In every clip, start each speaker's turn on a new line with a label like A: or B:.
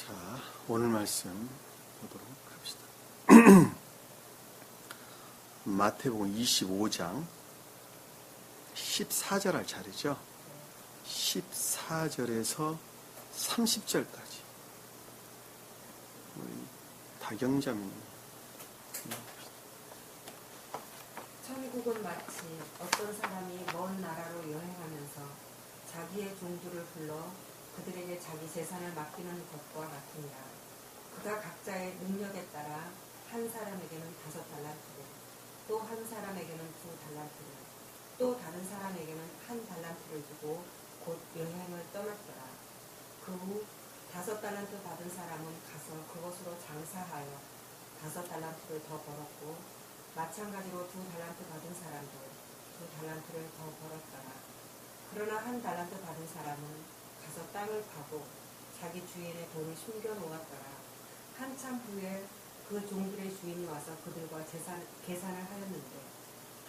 A: 자, 오늘 말씀 보도록 합시다. 마태복음 25장 14절 할 차례죠. 14절에서 30절까지 우리 다경자님.
B: 천국은 마치 어떤 사람이 먼 나라로 여행하면서 자기의 종들을 불러 그들에게 자기 재산을 맡기는 것과 같으니라. 그가 각자의 능력에 따라 한 사람에게는 5달란트를, 또 한 사람에게는 2달란트를, 또 다른 사람에게는 1달란트를 주고 곧 여행을 떠났더라. 그 후 5달란트 받은 사람은 가서 그것으로 장사하여 5달란트를 더 벌었고, 마찬가지로 2달란트 받은 사람도 2달란트를 더 벌었더라. 그러나 1달란트 받은 사람은 가서 땅을 파고 자기 주인의 돈을 숨겨 놓았더라. 한참 후에 그 종들의 주인이 와서 그들과 계산을 하였는데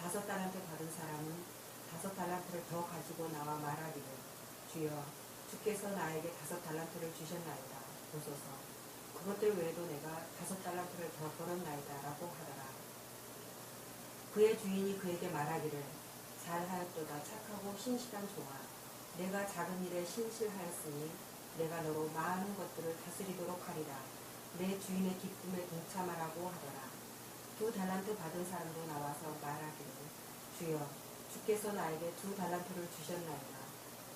B: 5달란트 받은 사람은 5달란트를 더 가지고 나와 말하기를, 주여, 주께서 나에게 5달란트를 주셨나이다. 보소서, 그것들 외에도 내가 5달란트를 더 벌었나이다 라고 하더라. 그의 주인이 그에게 말하기를, 잘하였도다 착하고 신실한 종아, 내가 작은 일에 신실하였으니 내가 너로 많은 것들을 다스리도록 하리라. 내 주인의 기쁨에 동참하라고 하더라. 2달란트 받은 사람도 나와서 말하기를, 주여, 주께서 나에게 2달란트를 주셨나이다.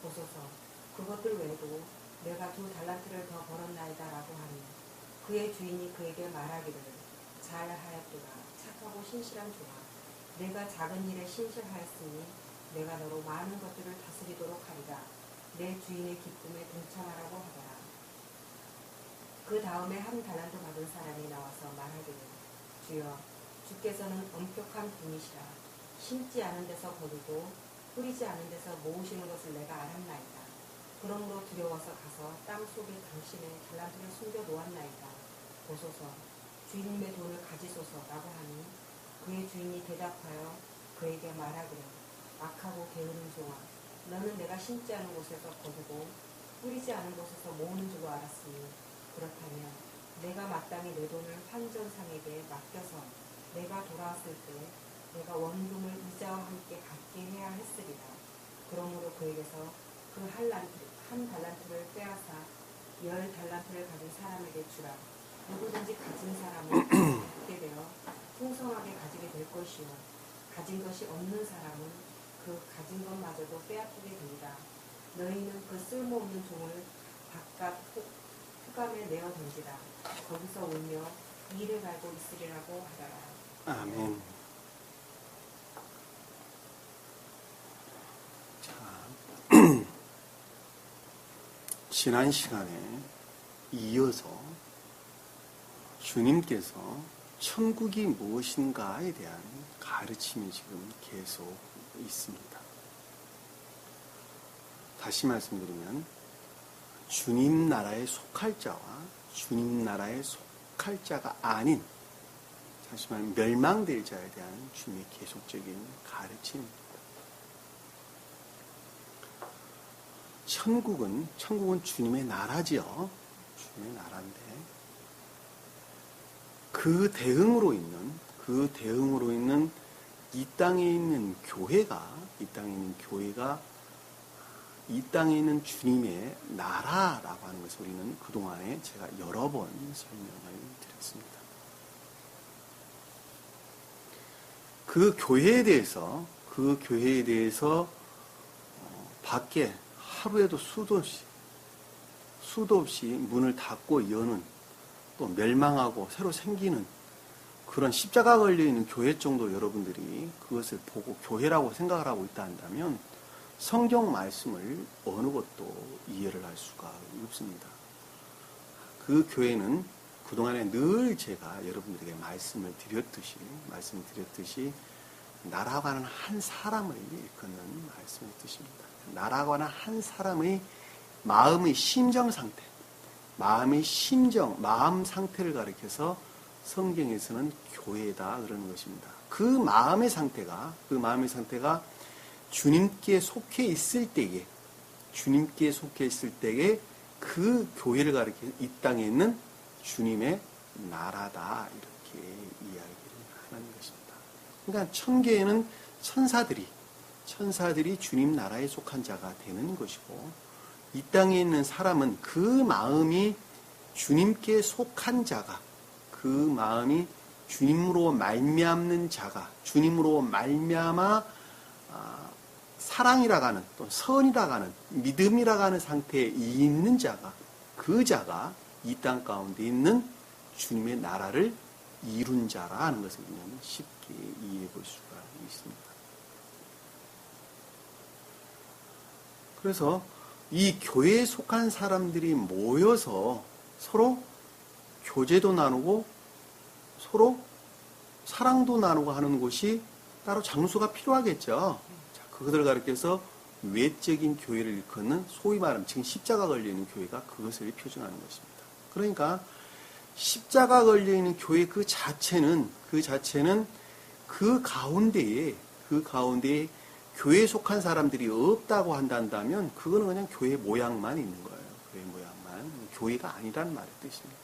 B: 보소서, 그것들 외에도 내가 2달란트를 더 벌었나이다 라고 하니, 그의 주인이 그에게 말하기를, 잘하였도다 착하고 신실한 종아, 내가 작은 일에 신실하였으니 내가 너로 많은 것들을 다스리도록 하리라. 내 주인의 기쁨에 동참하라고 하더라. 그 다음에 1달란트 받은 사람이 나와서 말하기를, 주여, 주께서는 엄격한 분이시라. 심지 않은 데서 거두고 뿌리지 않은 데서 모으시는 것을 내가 알았나이다. 그러므로 두려워서 가서 땅 속에 당신의 달란트를 숨겨 놓았나이다. 보소서, 주인님의 돈을 가지소서라고 하니, 그의 주인이 대답하여 그에게 말하기를, 악하고 게으른 종아, 너는 내가 심지 않은 곳에서 거두고 뿌리지 않은 곳에서 모으는 줄로 알았으니, 그렇다면 내가 마땅히 내 돈을 환전상에게 맡겨서 내가 돌아왔을 때 내가 원금을 이자와 함께 갖게 해야 했으리라. 그러므로 그에게서 그 1달란트를 빼앗아 10달란트를 가진 사람에게 주라. 누구든지 가진 사람은 갖게 되어 풍성하게 가지게 될 것이요, 가진 것이 없는 사람은 그 가진 것마저도 빼앗기게 되리라. 너희는 그 쓸모없는 종을 바깥 흑암에 내어 던지라. 거기서 울며 이를 갈고 있으리라고 하더라.
A: 아멘. 자, 지난 시간에 이어서 주님께서 천국이 무엇인가에 대한 가르침이 지금 계속 있습니다. 다시 말씀드리면 주님 나라에 속할 자와 주님 나라에 속할 자가 아닌, 다시 말하면 멸망될 자에 대한 주님의 계속적인 가르침입니다. 천국은 주님의 나라지요. 주님의 나라인데 그 대응으로 있는 이 땅에 있는 교회가 이 땅에 있는 주님의 나라라고 하는 것을 우리는 그동안에 제가 여러 번 설명을 드렸습니다. 그 교회에 대해서 밖에 하루에도 수도 없이 문을 닫고 여는, 또 멸망하고 새로 생기는 그런 십자가 걸려있는 교회 정도 여러분들이 그것을 보고 교회라고 생각을 하고 있다 한다면 성경 말씀을 어느 것도 이해를 할 수가 없습니다. 그 교회는 그동안에 늘 제가 여러분들에게 말씀을 드렸듯이 나라고 하는 한 사람을 일컫는 말씀의 뜻입니다. 나라고 하는 한 사람의 마음의 심정 상태, 마음 상태를 가리켜서 성경에서는 교회다 그러는 것입니다. 그 마음의 상태가 주님께 속해 있을 때에 그 교회를 가리켜 이 땅에 있는 주님의 나라다 이렇게 이야기를 하는 것입니다. 그러니까 천계에는 천사들이 주님 나라에 속한 자가 되는 것이고 이 땅에 있는 사람은 그 마음이 주님께 속한 자가 그 마음이 주님으로 말미암는 자가 주님으로 말미암아 사랑이라고 하는 또 선이라고 하는 믿음이라고 하는 상태에 있는 자가 그 자가 이 땅 가운데 있는 주님의 나라를 이룬 자라는 것을 우리는 쉽게 이해해 볼 수가 있습니다. 그래서 이 교회에 속한 사람들이 모여서 서로 교제도 나누고 서로 사랑도 나누고 하는 곳이 따로 장소가 필요하겠죠. 자, 그것을 가리켜서 외적인 교회를 일컫는 소위 말하면 지금 십자가 걸려있는 교회가 그것을 표준하는 것입니다. 그러니까 십자가 걸려있는 교회 그 자체는 그 가운데에 교회에 속한 사람들이 없다고 한다면 그거는 그냥 교회 모양만 있는 거예요. 교회 모양만. 교회가 아니라는 말의 뜻입니다.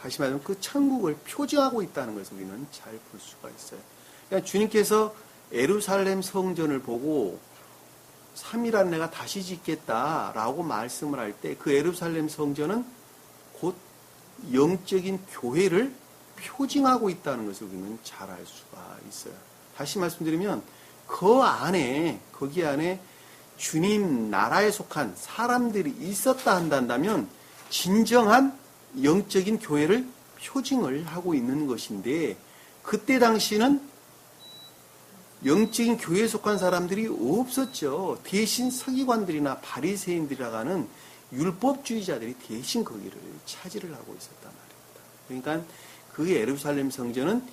A: 다시 말하면 그 천국을 표징하고 있다는 것을 우리는 잘 볼 수가 있어요. 그러니까 주님께서 예루살렘 성전을 보고 3일 안에 내가 다시 짓겠다라고 말씀을 할 때 그 예루살렘 성전은 곧 영적인 교회를 표징하고 있다는 것을 우리는 잘 알 수가 있어요. 다시 말씀드리면 거기 안에 주님 나라에 속한 사람들이 있었다 한다면 진정한 영적인 교회를 표징을 하고 있는 것인데 그때 당시는 영적인 교회에 속한 사람들이 없었죠. 대신 서기관들이나 바리새인들이라고 하는 율법주의자들이 대신 거기를 차지를 하고 있었단 말입니다. 그러니까 그 예루살렘 성전은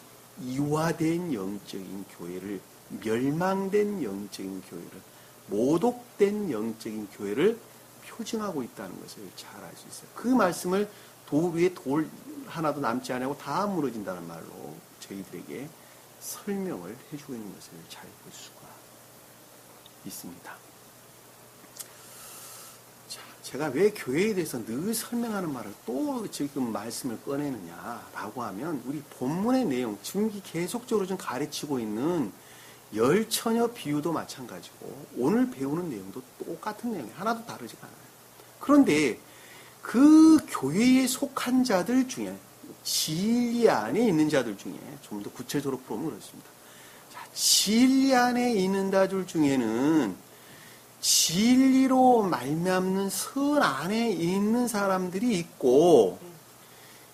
A: 이화된 영적인 교회를 멸망된 영적인 교회를 모독된 영적인 교회를 표징하고 있다는 것을 잘 알 수 있어요. 그 말씀을 돌 위에 돌 하나도 남지 않고 다 무너진다는 말로 저희들에게 설명을 해주고 있는 것을 잘 볼 수가 있습니다. 자, 제가 왜 교회에 대해서 늘 설명하는 말을 또 지금 말씀을 꺼내느냐라고 하면 우리 본문의 내용, 지금 계속적으로 좀 가르치고 있는 열처녀 비유도 마찬가지고 오늘 배우는 내용도 똑같은 내용이에요. 하나도 다르지가 않아요. 그런데 그 교회에 속한 자들 중에 진리 안에 있는 자들 중에 좀 더 구체적으로 보면 그렇습니다. 자, 진리 안에 있는 자들 중에는 진리로 말미암는 선 안에 있는 사람들이 있고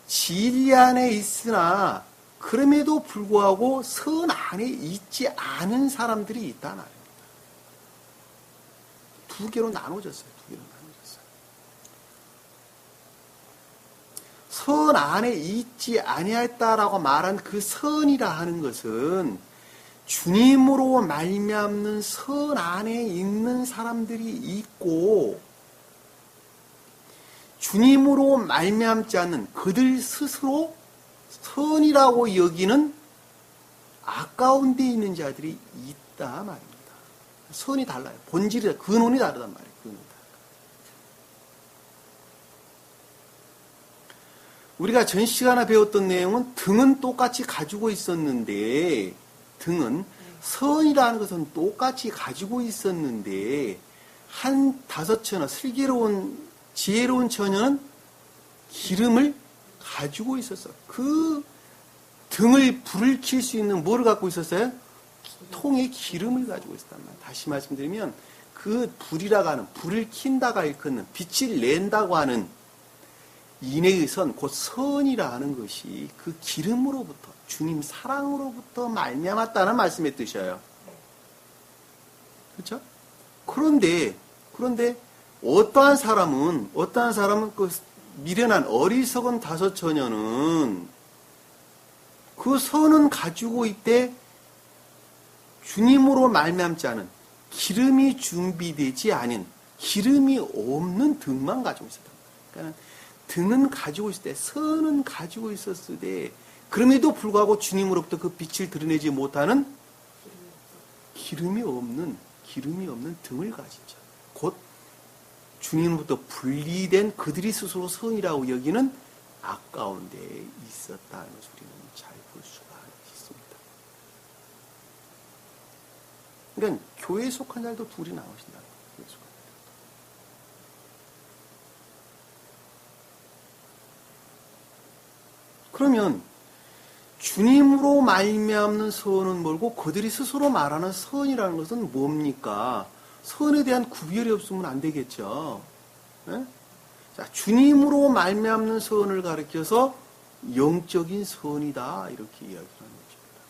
A: 진리 안에 있으나 그럼에도 불구하고 선 안에 있지 않은 사람들이 있다 말입니다. 두 개로 나눠졌어요. 선 안에 있지 아니했다라고 말한 그 선이라 하는 것은 주님으로 말미암는 선 안에 있는 사람들이 있고 주님으로 말미암지 않는 그들 스스로 선이라고 여기는 아까운 데 있는 자들이 있다 말입니다. 선이 달라요. 본질이 근원이 다르단 말이에요. 우리가 전 시간에 배웠던 내용은 등은 똑같이 가지고 있었는데 등은 선이라는 것은 똑같이 가지고 있었는데 한 다섯 처녀 슬기로운 지혜로운 처녀는 기름을 가지고 있었어요. 그 등을 불을 킬 수 있는 뭐를 갖고 있었어요? 통에 기름을 가지고 있었단 말이에요. 다시 말씀드리면 그 불이라고 하는 불을 킨다가 일컫는 빛을 낸다고 하는 인의 선, 곧 선이라 하는 것이 그 기름으로부터 주님 사랑으로부터 말미암았다는 말씀의 뜻이에요. 그렇죠? 그런데 어떠한 사람은 그 미련한 어리석은 다섯 처녀는 그 선은 가지고 있되 주님으로 말미암지 않은 기름이 준비되지 않은 기름이 없는 등만 가지고 있었다. 그러니까 등은 가지고 있을 때, 선은 가지고 있었을 때, 그럼에도 불구하고 주님으로부터 그 빛을 드러내지 못하는 기름이 없는 등을 가진 자. 곧 주님으로부터 분리된 그들이 스스로 선이라고 여기는 아까운 데에 있었다는 것을 우리는 잘 볼 수가 있습니다. 그러니까 교회에 속한 자들도 둘이 나오신다. 교회에 속한 자들. 그러면 주님으로 말미암는 선은 뭘고 그들이 스스로 말하는 선이라는 것은 뭡니까? 선에 대한 구별이 없으면 안 되겠죠. 네? 자, 주님으로 말미암는 선을 가리켜서 영적인 선이다 이렇게 이야기하는 것입니다.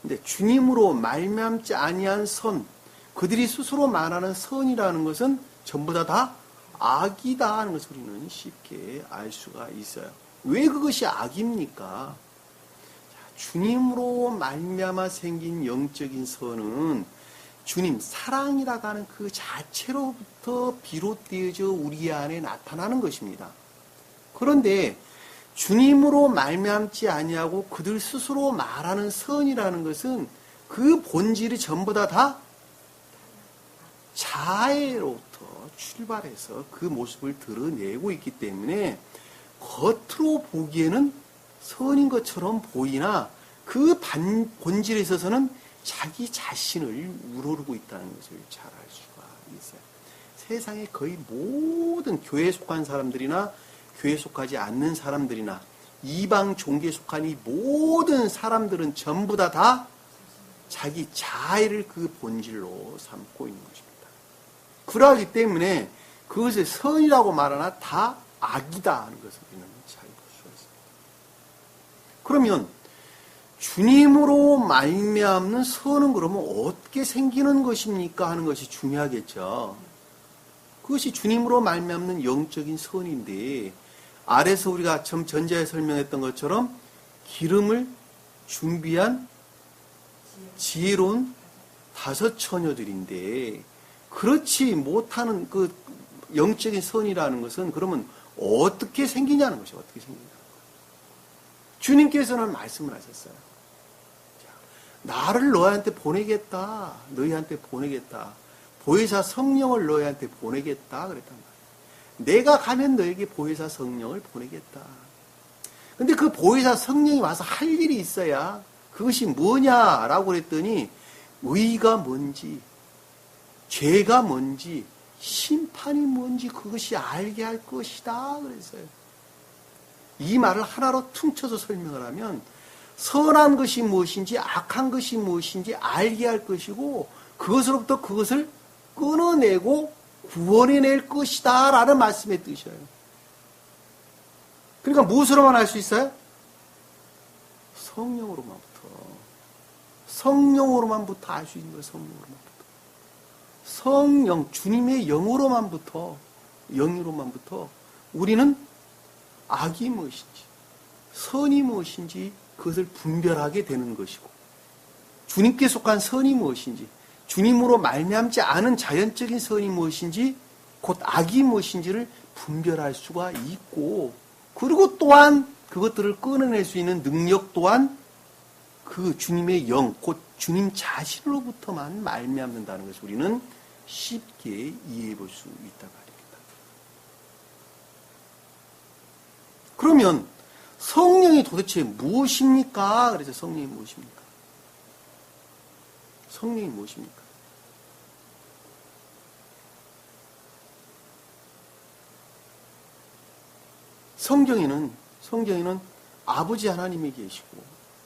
A: 근데 주님으로 말미암지 아니한 선, 그들이 스스로 말하는 선이라는 것은 전부 다 악이다 하는 것을 우리는 쉽게 알 수가 있어요. 왜 그것이 악입니까? 주님으로 말미암아 생긴 영적인 선은 주님 사랑이라고 하는 그 자체로부터 비롯되어져 우리 안에 나타나는 것입니다. 그런데 주님으로 말미암지 아니하고 그들 스스로 말하는 선이라는 것은 그 본질이 전부 다 자애로부터 출발해서 그 모습을 드러내고 있기 때문에 겉으로 보기에는 선인 것처럼 보이나 그 본질에 있어서는 자기 자신을 우러르고 있다는 것을 잘 알 수가 있어요. 세상의 거의 모든 교회에 속한 사람들이나 교회에 속하지 않는 사람들이나 이방 종교에 속한 이 모든 사람들은 전부 다 자기 자애를 그 본질로 삼고 있는 것입니다. 그러하기 때문에 그것을 선이라고 말하나 다 악이다 하는 것을 우리는 잘 볼 수가 있습니다. 그러면 주님으로 말미암는 선은 그러면 어떻게 생기는 것입니까 하는 것이 중요하겠죠. 그것이 주님으로 말미암는 영적인 선인데 아래서 우리가 전자에 설명했던 것처럼 기름을 준비한 지혜로운 5 처녀들인데 그렇지 못하는 그 영적인 선이라는 것은 그러면 어떻게 생기냐는 것이죠. 어떻게 생기냐. 주님께서는 말씀을 하셨어요. 자, 나를 너희한테 보내겠다. 너희한테 보내겠다. 보혜사 성령을 너희한테 보내겠다. 그랬단 말이에요. 내가 가면 너에게 보혜사 성령을 보내겠다. 근데 그 보혜사 성령이 와서 할 일이 있어야 그것이 뭐냐라고 그랬더니 의가 뭔지, 죄가 뭔지, 심판이 뭔지 그것이 알게 할 것이다. 그랬어요. 이 말을 하나로 퉁쳐서 설명을 하면 선한 것이 무엇인지 악한 것이 무엇인지 알게 할 것이고 그것으로부터 그것을 끊어내고 구원해낼 것이다 라는 말씀의 뜻이에요. 그러니까 무엇으로만 알 수 있어요? 성령으로만부터 알 수 있는 거예요. 성령으로만부터. 성령, 주님의 영으로만부터 우리는 악이 무엇인지 선이 무엇인지 그것을 분별하게 되는 것이고 주님께 속한 선이 무엇인지 주님으로 말미암지 않은 자연적인 선이 무엇인지 곧 악이 무엇인지를 분별할 수가 있고 그리고 또한 그것들을 끊어낼 수 있는 능력 또한 그 주님의 영, 곧 주님 자신으로부터만 말미암는다는 것을 우리는 쉽게 이해해 볼 수 있다 말입니다. 그러면 성령이 도대체 무엇입니까? 그래서 성령이 무엇입니까? 성령이 무엇입니까? 성경에는 아버지 하나님이 계시고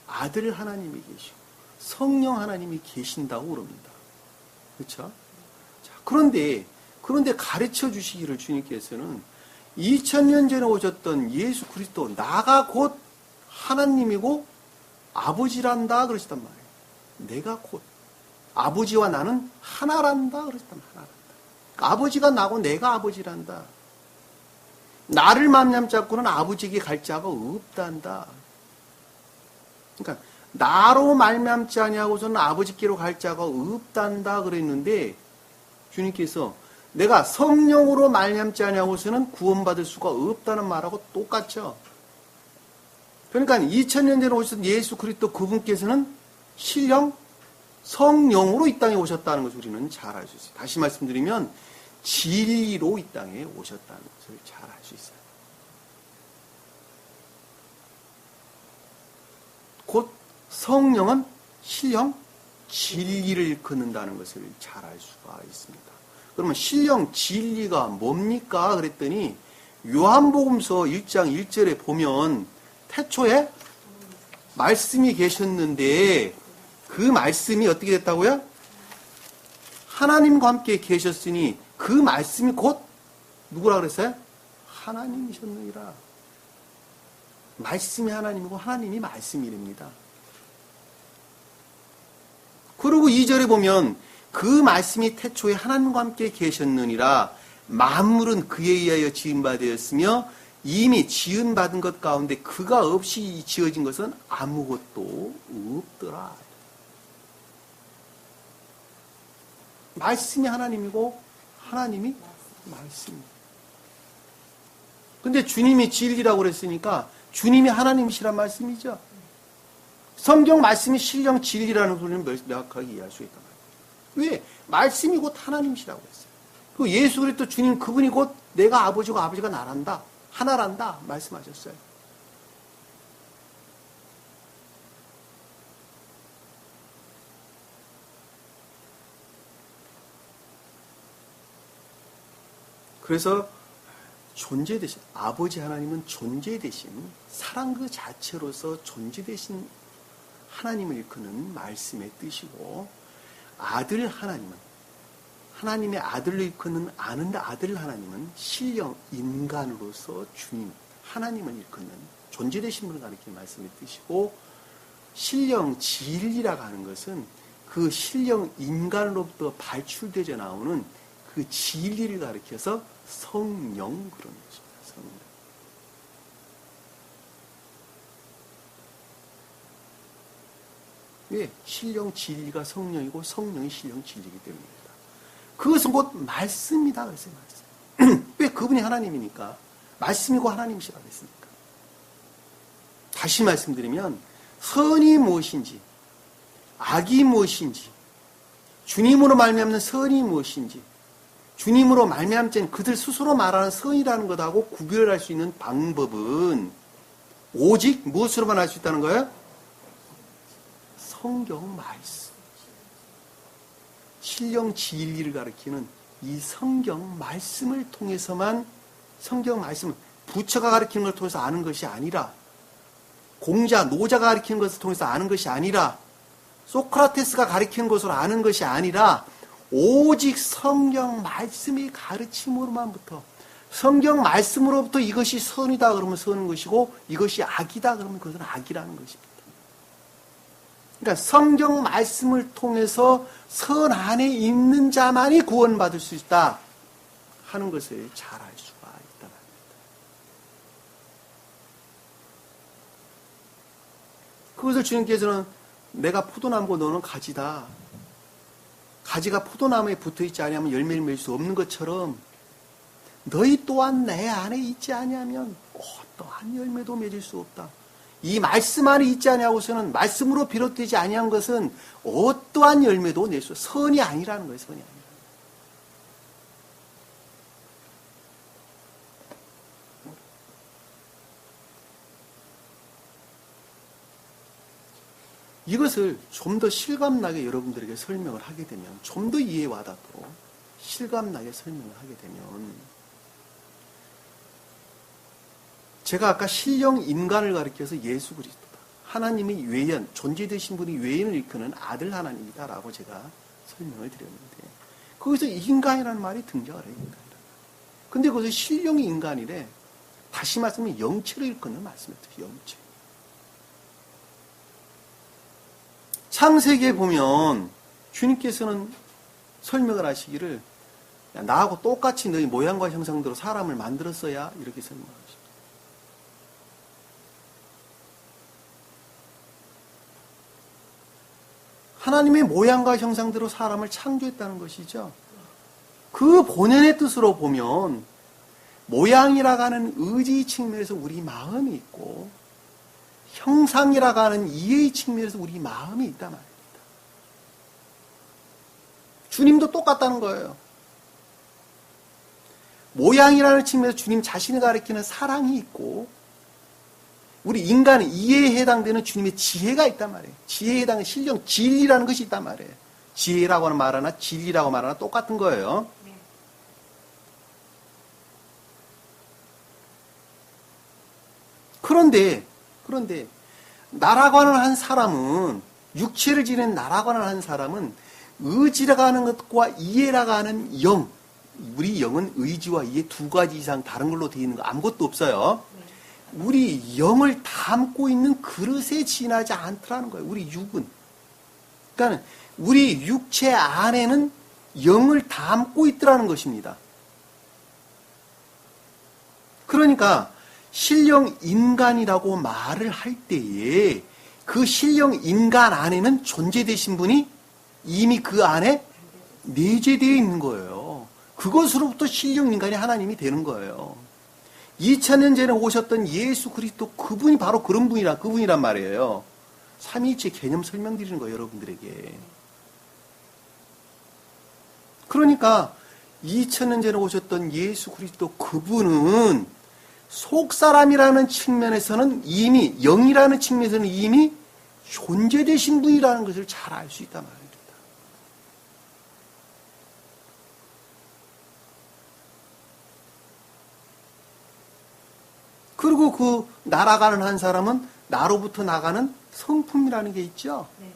A: 아들 하나님이 계시고 성령 하나님이 계신다고 그럽니다. 그렇죠? 자, 그런데 가르쳐 주시기를 주님께서는 2000년 전에 오셨던 예수 그리스도 나가 곧 하나님이고 아버지란다 그러셨단 말이에요. 내가 곧 아버지와 나는 하나란다 그러셨단 말이에요. 하나란다. 아버지가 나고 내가 아버지란다. 나를 만남잡고는 아버지에게 갈 자가 없단다. 그러니까 나로 말미암지 아니하고서는 아버지께로 갈 자가 없단다 그랬는데 주님께서 내가 성령으로 말미암지 아니하고서는 구원받을 수가 없다는 말하고 똑같죠. 그러니까 2000년 전에 오셨던 예수 그리스도 그분께서는 실령 성령으로 이 땅에 오셨다는 것을 우리는 잘 알 수 있어요. 다시 말씀드리면 진리로 이 땅에 오셨다는 것을 잘 알 수 있어요. 곧 성령은 신령 진리를 일컫는다는 것을 잘 알 수가 있습니다. 그러면 신령 진리가 뭡니까? 그랬더니 요한복음서 1장 1절에 보면 태초에 말씀이 계셨는데 그 말씀이 어떻게 됐다고요? 하나님과 함께 계셨으니 그 말씀이 곧 누구라 그랬어요? 하나님이셨느니라. 말씀이 하나님이고 하나님이 말씀이랍니다. 그리고 2절에 보면 그 말씀이 태초에 하나님과 함께 계셨느니라. 만물은 그에 의하여 지음바 되었으며 이미 지음받은 것 가운데 그가 없이 지어진 것은 아무것도 없더라. 말씀이 하나님이고 하나님이 말씀입니다. 근데 주님이 진리라고 그랬으니까 주님이 하나님이시란 말씀이죠. 성경 말씀이 신령 진리라는 소리는 명확하게 이해할 수 있단 말이에요. 왜? 말씀이 곧 하나님이시라고 했어요. 그 예수 그리스도 주님 그분이 곧 내가 아버지고 아버지가 나란다. 하나란다. 말씀하셨어요. 그래서 존재 대신 아버지 하나님은 존재 대신 사랑 그 자체로서 존재 대신 하나님을 일컫는 말씀의 뜻이고 아들 하나님은 하나님의 아들로 일컫는 아들 하나님은 신령 인간으로서 주님 하나님을 일컫는 존재 대신 분을 가리키는 말씀의 뜻이고 신령 진리라고 하는 것은 그 신령 인간으로부터 발출되져 나오는 그 진리를 가리켜서 성령 그런 것입니다. 성령. 왜? 신령 진리가 성령이고 성령이 신령 진리이기 때문입니다. 그것은 곧 말씀이다 그랬어요. 말씀. 왜? 그분이 하나님이니까 말씀이고 하나님이시라고 했으니까. 다시 말씀드리면 선이 무엇인지 악이 무엇인지 주님으로 말미암는 선이 무엇인지 주님으로 말미암는 자는 그들 스스로 말하는 선이라는 것하고 구별할 수 있는 방법은 오직 무엇으로만 할 수 있다는 거예요? 성경 말씀. 신령 진리를 가리키는 이 성경 말씀을 통해서만 성경 말씀을 부처가 가리키는 걸 통해서 아는 것이 아니라 공자, 노자가 가리키는 것을 통해서 아는 것이 아니라 소크라테스가 가리키는 것으로 아는 것이 아니라 오직 성경 말씀이 가르침으로만부터 성경 말씀으로부터 이것이 선이다 그러면 선인 것이고 이것이 악이다 그러면 그것은 악이라는 것입니다. 그러니까 성경 말씀을 통해서 선 안에 있는 자만이 구원받을 수 있다 하는 것을 잘 알 수가 있다 말입니다. 그것을 주님께서는 내가 포도나무고 너는 가지다. 가지가 포도나무에 붙어있지 아니하면 열매를 맺을 수 없는 것처럼 너희 또한 내 안에 있지 아니하면 어떠한 열매도 맺을 수 없다. 이 말씀 안에 있지 아니하고서는 말씀으로 비롯되지 아니한 것은 어떠한 열매도 낼 수 없다. 선이 아니라는 거예요. 선이 아니라. 이것을 좀 더 실감나게 여러분들에게 설명을 하게 되면 좀 더 이해에 와닿도록 실감나게 설명을 하게 되면 제가 아까 신령 인간을 가리켜서 예수 그리스도다. 하나님이 외연, 존재되신 분이 외연을 일컫는 아들 하나님이다라고 제가 설명을 드렸는데 거기서 인간이라는 말이 등장을 해요. 근데 거기서 신령 인간이래. 다시 말씀하면 영체를 일컫는 말씀이었어요. 영체. 창세기에 보면 주님께서는 설명을 하시기를 나하고 똑같이 너희 모양과 형상대로 사람을 만들었어야 이렇게 설명하십니다. 하나님의 모양과 형상대로 사람을 창조했다는 것이죠. 그 본연의 뜻으로 보면 모양이라고 하는 의지 측면에서 우리 마음이 있고 형상이라고 하는 이해의 측면에서 우리 마음이 있단 말입니다. 주님도 똑같다는 거예요. 모양이라는 측면에서 주님 자신을 가리키는 사랑이 있고, 우리 인간의 이해에 해당되는 주님의 지혜가 있단 말이에요. 지혜에 해당하는 신령, 진리라는 것이 있단 말이에요. 지혜라고 말하나 진리라고 말하나 똑같은 거예요.
B: 네.
A: 그런데 나라고 하는 한 사람은, 육체를 지닌 나라고 하는 한 사람은 의지라고 하는 것과 이해라고 하는 영, 우리 영은 의지와 이해 두 가지 이상 다른 걸로 되어 있는 거 아무것도 없어요.
B: 네.
A: 우리 영을 담고 있는 그릇에 지나지 않더라는 거예요. 우리 육은. 그러니까 우리 육체 안에는 영을 담고 있더라는 것입니다. 그러니까 신령 인간이라고 말을 할 때에 그 신령 인간 안에는 존재되신 분이 이미 그 안에 내재되어 있는 거예요. 그것으로부터 신령 인간이 하나님이 되는 거예요. 2000년 전에 오셨던 예수 그리스도 그분이 바로 그런 그분이란 말이에요. 삼위일체 개념 설명드리는 거예요, 여러분들에게. 그러니까 2000년 전에 오셨던 예수 그리스도 그분은 속사람이라는 측면에서는 이미, 영이라는 측면에서는 이미 존재되신 분이라는 것을 잘 알 수 있단 말입니다. 그리고 그 날아가는 한 사람은 나로부터 나가는 성품이라는 게 있죠.
B: 네.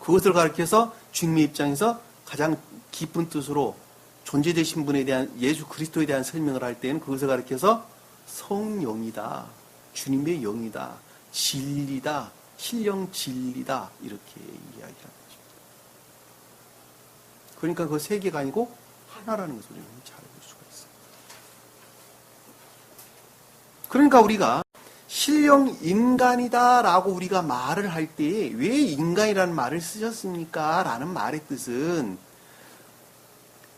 A: 그것을 가리켜서 주님의 입장에서 가장 깊은 뜻으로 존재되신 분에 대한 예수 그리스도에 대한 설명을 할 때는 그것을 가리켜서 성령이다, 주님의 영이다, 진리다, 신령 진리다 이렇게 이야기하는 것입니다. 그러니까 그 세 개가 아니고 하나라는 것을 우리는 잘 알 수가 있어요. 그러니까 우리가 신령 인간이다라고 우리가 말을 할 때 왜 인간이라는 말을 쓰셨습니까? 라는 말의 뜻은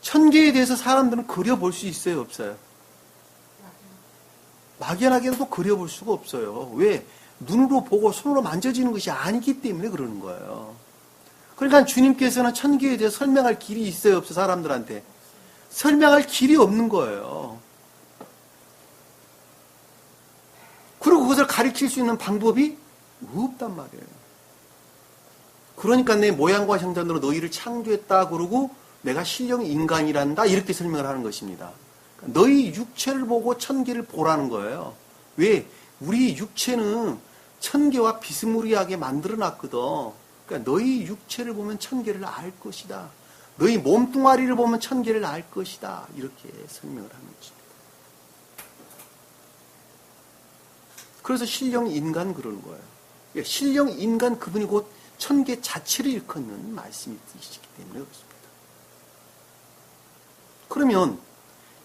A: 천계에 대해서 사람들은 그려볼 수 있어요, 없어요? 막연하게도 그려볼 수가 없어요. 왜? 눈으로 보고 손으로 만져지는 것이 아니기 때문에 그러는 거예요. 그러니까 주님께서는 천계에 대해서 설명할 길이 있어요, 없어요? 사람들한테. 설명할 길이 없는 거예요. 그리고 그것을 가르칠 수 있는 방법이 없단 말이에요. 그러니까 내 모양과 형상대로 너희를 창조했다 그러고 내가 신령 인간이란다 이렇게 설명을 하는 것입니다. 너희 육체를 보고 천계를 보라는 거예요. 왜? 우리 육체는 천계와 비스무리하게 만들어놨거든. 그러니까 너희 육체를 보면 천계를 알 것이다. 너희 몸뚱아리를 보면 천계를 알 것이다. 이렇게 설명을 하는 것입니다. 그래서 신령 인간 그러는 거예요. 그러니까 신령 인간 그분이 곧 천계 자체를 일컫는 말씀이 있기 때문에 그렇습니다. 그러면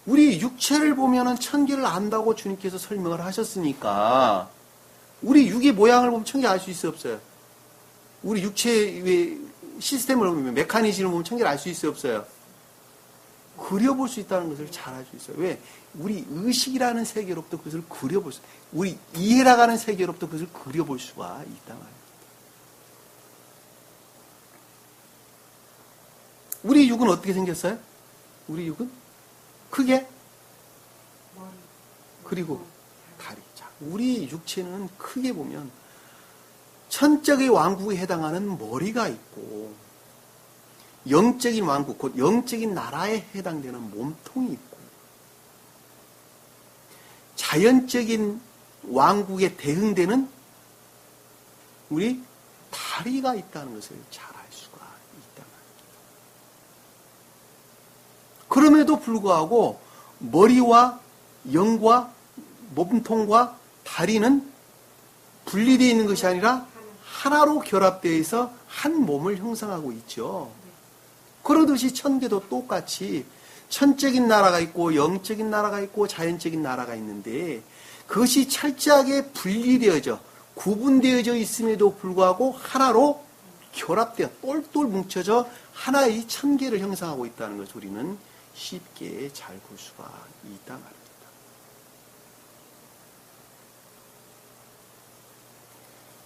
A: 우리 육체를 보면은 천계를 안다고 주님께서 설명을 하셨으니까 우리 육의 모양을 보면 천계 알 수 있어요, 없어요? 우리 육체의 시스템을 보면 메커니즘을 보면 천계를 알 수 있어요, 없어요? 그려볼 수 있다는 것을 잘 알 수 있어요. 왜? 우리 의식이라는 세계로부터 그것을 그려볼 수, 우리 이해라가는 세계로부터 그것을 그려볼 수가 있단 말이에요. 우리 육은 어떻게 생겼어요? 우리 육은 크게 그리고 다리. 자, 우리 육체는 크게 보면 천적의 왕국에 해당하는 머리가 있고 영적인 왕국, 곧 영적인 나라에 해당되는 몸통이 있고 자연적인 왕국에 대응되는 우리 다리가 있다는 것을 잘 알 수가 있단 말입니다. 그럼에도 불구하고 머리와 영과 몸통과 다리는 분리되어 있는 것이 아니라 하나로 결합되어 있어 한 몸을 형성하고 있죠. 그러듯이 천계도 똑같이 천적인 나라가 있고 영적인 나라가 있고 자연적인 나라가 있는데 그것이 철저하게 분리되어져 구분되어져 있음에도 불구하고 하나로 결합되어 똘똘 뭉쳐져 하나의 천계를 형성하고 있다는 것을 우리는 쉽게 잘 볼 수가 있다 말입니다.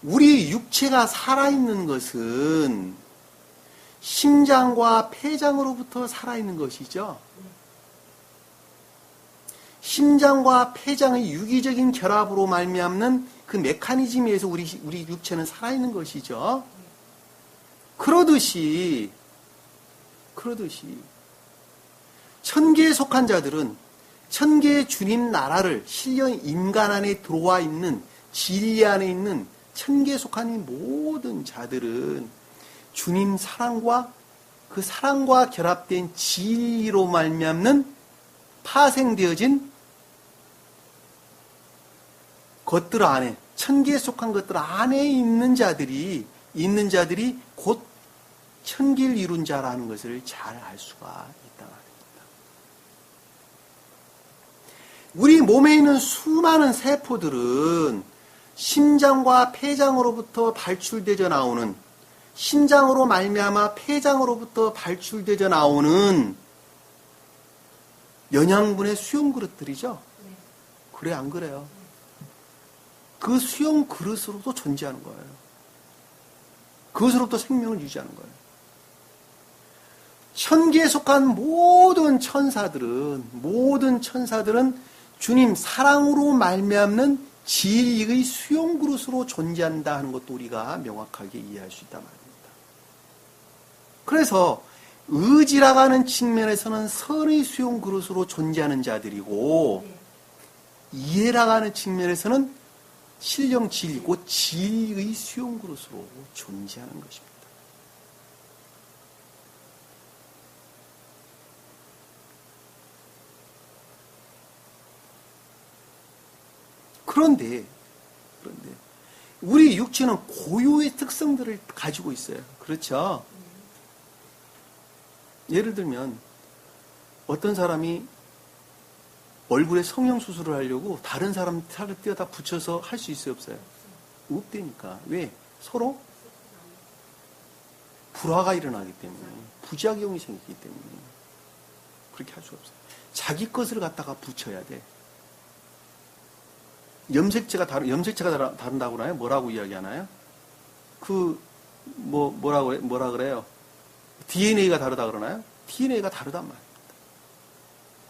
A: 우리 육체가 살아있는 것은 심장과 폐장으로부터 살아있는 것이죠. 심장과 폐장의 유기적인 결합으로 말미암는 그 메커니즘에 의해서 우리 육체는 살아있는 것이죠. 그러듯이 천계에 속한 자들은 천계의 주님 나라를 실령 인간 안에 들어와 있는 진리 안에 있는 천계에 속한 이 모든 자들은 주님 사랑과 그 사랑과 결합된 진리로 말미암는 파생되어진 것들 안에, 천계에 속한 것들 안에 있는 자들이 곧 천계를 이룬 자라는 것을 잘 알 수가 있다 말입니다. 우리 몸에 있는 수많은 세포들은 심장과 폐장으로부터 발출되져 나오는, 심장으로 말미암아 폐장으로부터 발출되져 나오는 영양분의 수용 그릇들이죠. 그래 안 그래요? 그 수용 그릇으로도 존재하는 거예요. 그것으로부터 생명을 유지하는 거예요. 천계에 속한 모든 천사들은 주님 사랑으로 말미암는 진리의 수용 그릇으로 존재한다 하는 것도 우리가 명확하게 이해할 수 있단 말입니다. 그래서 의지라고 하는 측면에서는 선의 수용 그릇으로 존재하는 자들이고, 이해라고 하는 측면에서는 신령 진리, 곧 진리의 수용 그릇으로 존재하는 것입니다. 그런데 우리 육체는 고유의 특성들을 가지고 있어요. 그렇죠? 예를 들면 어떤 사람이 얼굴에 성형수술을 하려고 다른 사람 살을 떼어다 붙여서 할 수 있어요, 없어요? 없다니까. 왜? 서로 불화가 일어나기 때문에, 부작용이 생기기 때문에 그렇게 할 수가 없어요. 자기 것을 갖다가 붙여야 돼. 염색체가 다른다고 하나요? 뭐라고 이야기하나요? 뭐라 그래요? DNA가 다르다 그러나요? DNA가 다르단 말입니다.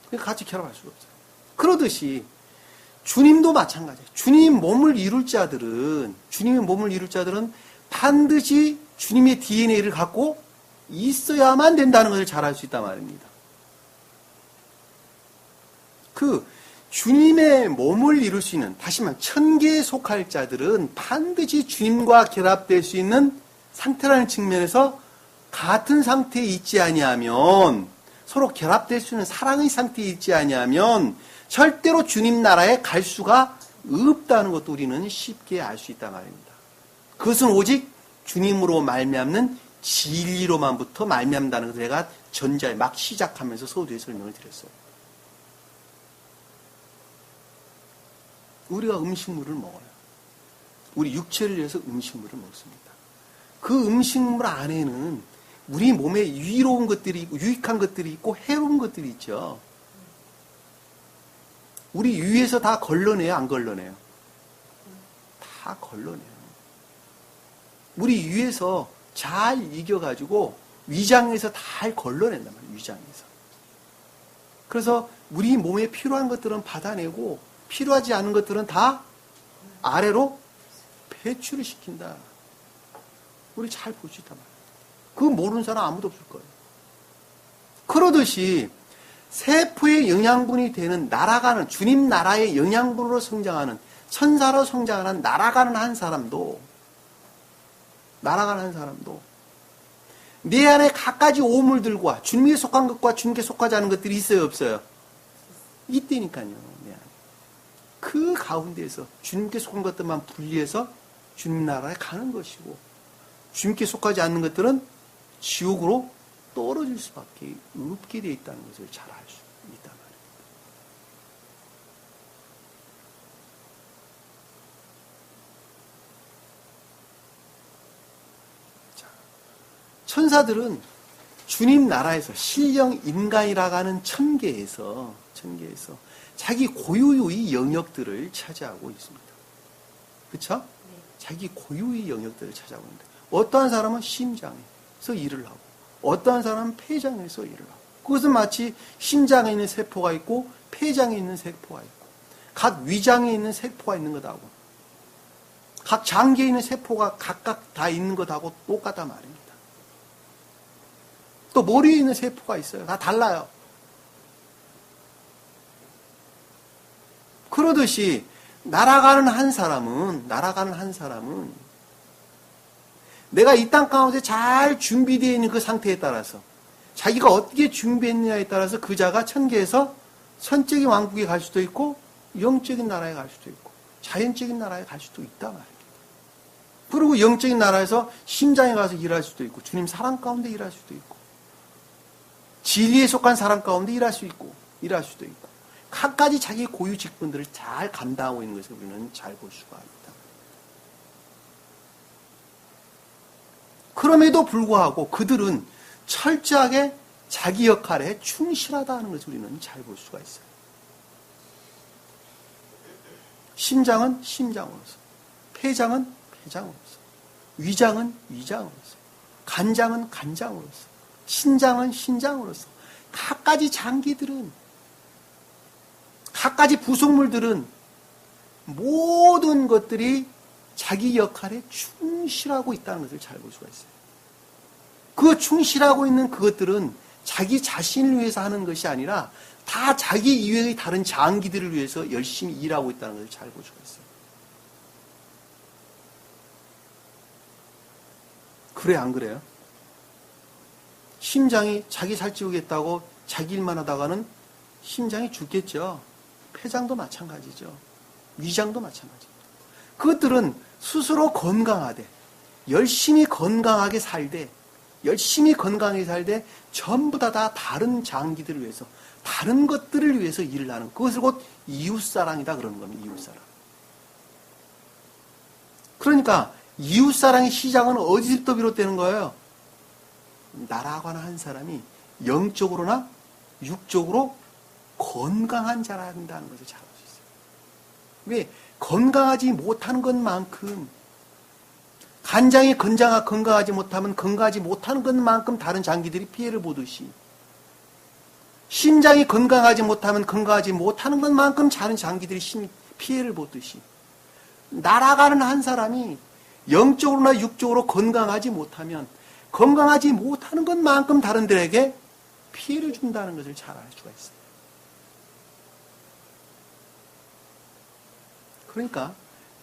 A: 그러니까 같이 결합할 수가 없어요. 그러듯이 주님도 마찬가지예요. 주님의 몸을 이룰 자들은 반드시 주님의 DNA를 갖고 있어야만 된다는 것을 잘 알 수 있단 말입니다. 주님의 몸을 이룰 수 있는, 다시 말하면 천계에 속할 자들은 반드시 주님과 결합될 수 있는 상태라는 측면에서 같은 상태에 있지 아니하면, 서로 결합될 수 있는 사랑의 상태에 있지 아니하면 절대로 주님 나라에 갈 수가 없다는 것도 우리는 쉽게 알 수 있단 말입니다. 그것은 오직 주님으로 말미암는 진리로만부터 말미암다는 것을 제가 전자에 막 시작하면서 서두에 설명을 드렸어요. 우리가 음식물을 먹어요. 우리 육체를 위해서 음식물을 먹습니다. 그 음식물 안에는 우리 몸에 유의로운 것들이 있고, 유익한 것들이 있고, 해로운 것들이 있죠. 우리 위에서 다 걸러내요, 안 걸러내요? 다 걸러내요. 우리 위에서 잘 이겨가지고 위장에서 다 걸러낸단 말이에요, 위장에서. 그래서 우리 몸에 필요한 것들은 받아내고 필요하지 않은 것들은 다 아래로 배출을 시킨다. 우리 잘 볼 수 있단 말이에요. 그거 모르는 사람 아무도 없을 거예요. 그러듯이 세포의 영양분이 되는 날아가는 주님 나라의 영양분으로 성장하는 천사로 성장하는 날아가는 한 사람도 내 안에 갖가지 오물들과 주님께 속한 것과 주님께 속하지 않은 것들이 있어요, 없어요? 있다니까요. 내 안에. 그 가운데에서 주님께 속한 것들만 분리해서 주님 나라에 가는 것이고, 주님께 속하지 않는 것들은 지옥으로 떨어질 수밖에 없게 되어 있다는 것을 잘 알 수 있단 말입니다. 자, 천사들은 주님 나라에서 신령 인간이라고 하는 천계에서 자기 고유의 영역들을 차지하고 있습니다. 그렇죠? 자기 고유의 영역들을 차지하고 있는데, 어떠한 사람은 심장에서 일을 하고 어떠한 사람은 폐장에서 일을 하고, 그것은 마치 심장에 있는 세포가 있고 폐장에 있는 세포가 있고, 각 위장에 있는 세포가 있는 것하고, 각 장기에 있는 세포가 각각 다 있는 것하고 똑같단 말입니다. 또 머리에 있는 세포가 있어요. 다 달라요. 그러듯이 날아가는 한 사람은 내가 이 땅 가운데 잘 준비되어 있는 그 상태에 따라서 자기가 어떻게 준비했느냐에 따라서 그 자가 천계에서 선적인 왕국에 갈 수도 있고 영적인 나라에 갈 수도 있고 자연적인 나라에 갈 수도 있다 말입니다. 그리고 영적인 나라에서 심장에 가서 일할 수도 있고 주님 사랑 가운데 일할 수도 있고 진리에 속한 사람 가운데 일할 수도 있고 각가지 자기 고유 직분들을 잘 감당하고 있는 것을 우리는 잘 볼 수가 있다. 그럼에도 불구하고 그들은 철저하게 자기 역할에 충실하다는 것을 우리는 잘 볼 수가 있어요. 심장은 심장으로서, 폐장은 폐장으로서, 위장은 위장으로서, 간장은 간장으로서, 신장은 신장으로서, 각가지 장기들은, 각가지 부속물들은 모든 것들이 자기 역할에 충실하고 있다는 것을 잘 볼 수가 있어요. 그 충실하고 있는 그것들은 자기 자신을 위해서 하는 것이 아니라 다 자기 이외의 다른 장기들을 위해서 열심히 일하고 있다는 것을 잘 볼 수가 있어요. 그래 안 그래요? 심장이 자기 살찌우겠다고 자기 일만 하다가는 심장이 죽겠죠. 폐장도 마찬가지죠. 위장도 마찬가지죠. 그것들은 스스로 건강하되 열심히 건강하게 살되 전부 다 다른 장기들을 위해서 다른 것들을 위해서 일을 하는 그것을 곧 이웃사랑이다 그러는 겁니다. 이웃사랑. 그러니까 이웃사랑의 시작은 어디서부터 비롯되는 거예요? 나라거나 한 사람이 영적으로나 육적으로 건강한 자라 한다는 것을 잘 알 수 있어요. 왜? 건강하지 못하는 것만큼 간장이 건강하지 못하면 건강하지 못하는 것만큼 다른 장기들이 피해를 보듯이 심장이 건강하지 못하면 건강하지 못하는 것만큼 다른 장기들이 피해를 보듯이 날아가는 한 사람이 영적으로나 육적으로 건강하지 못하면 건강하지 못하는 것만큼 다른들에게 피해를 준다는 것을 잘 알 수가 있어요. 그러니까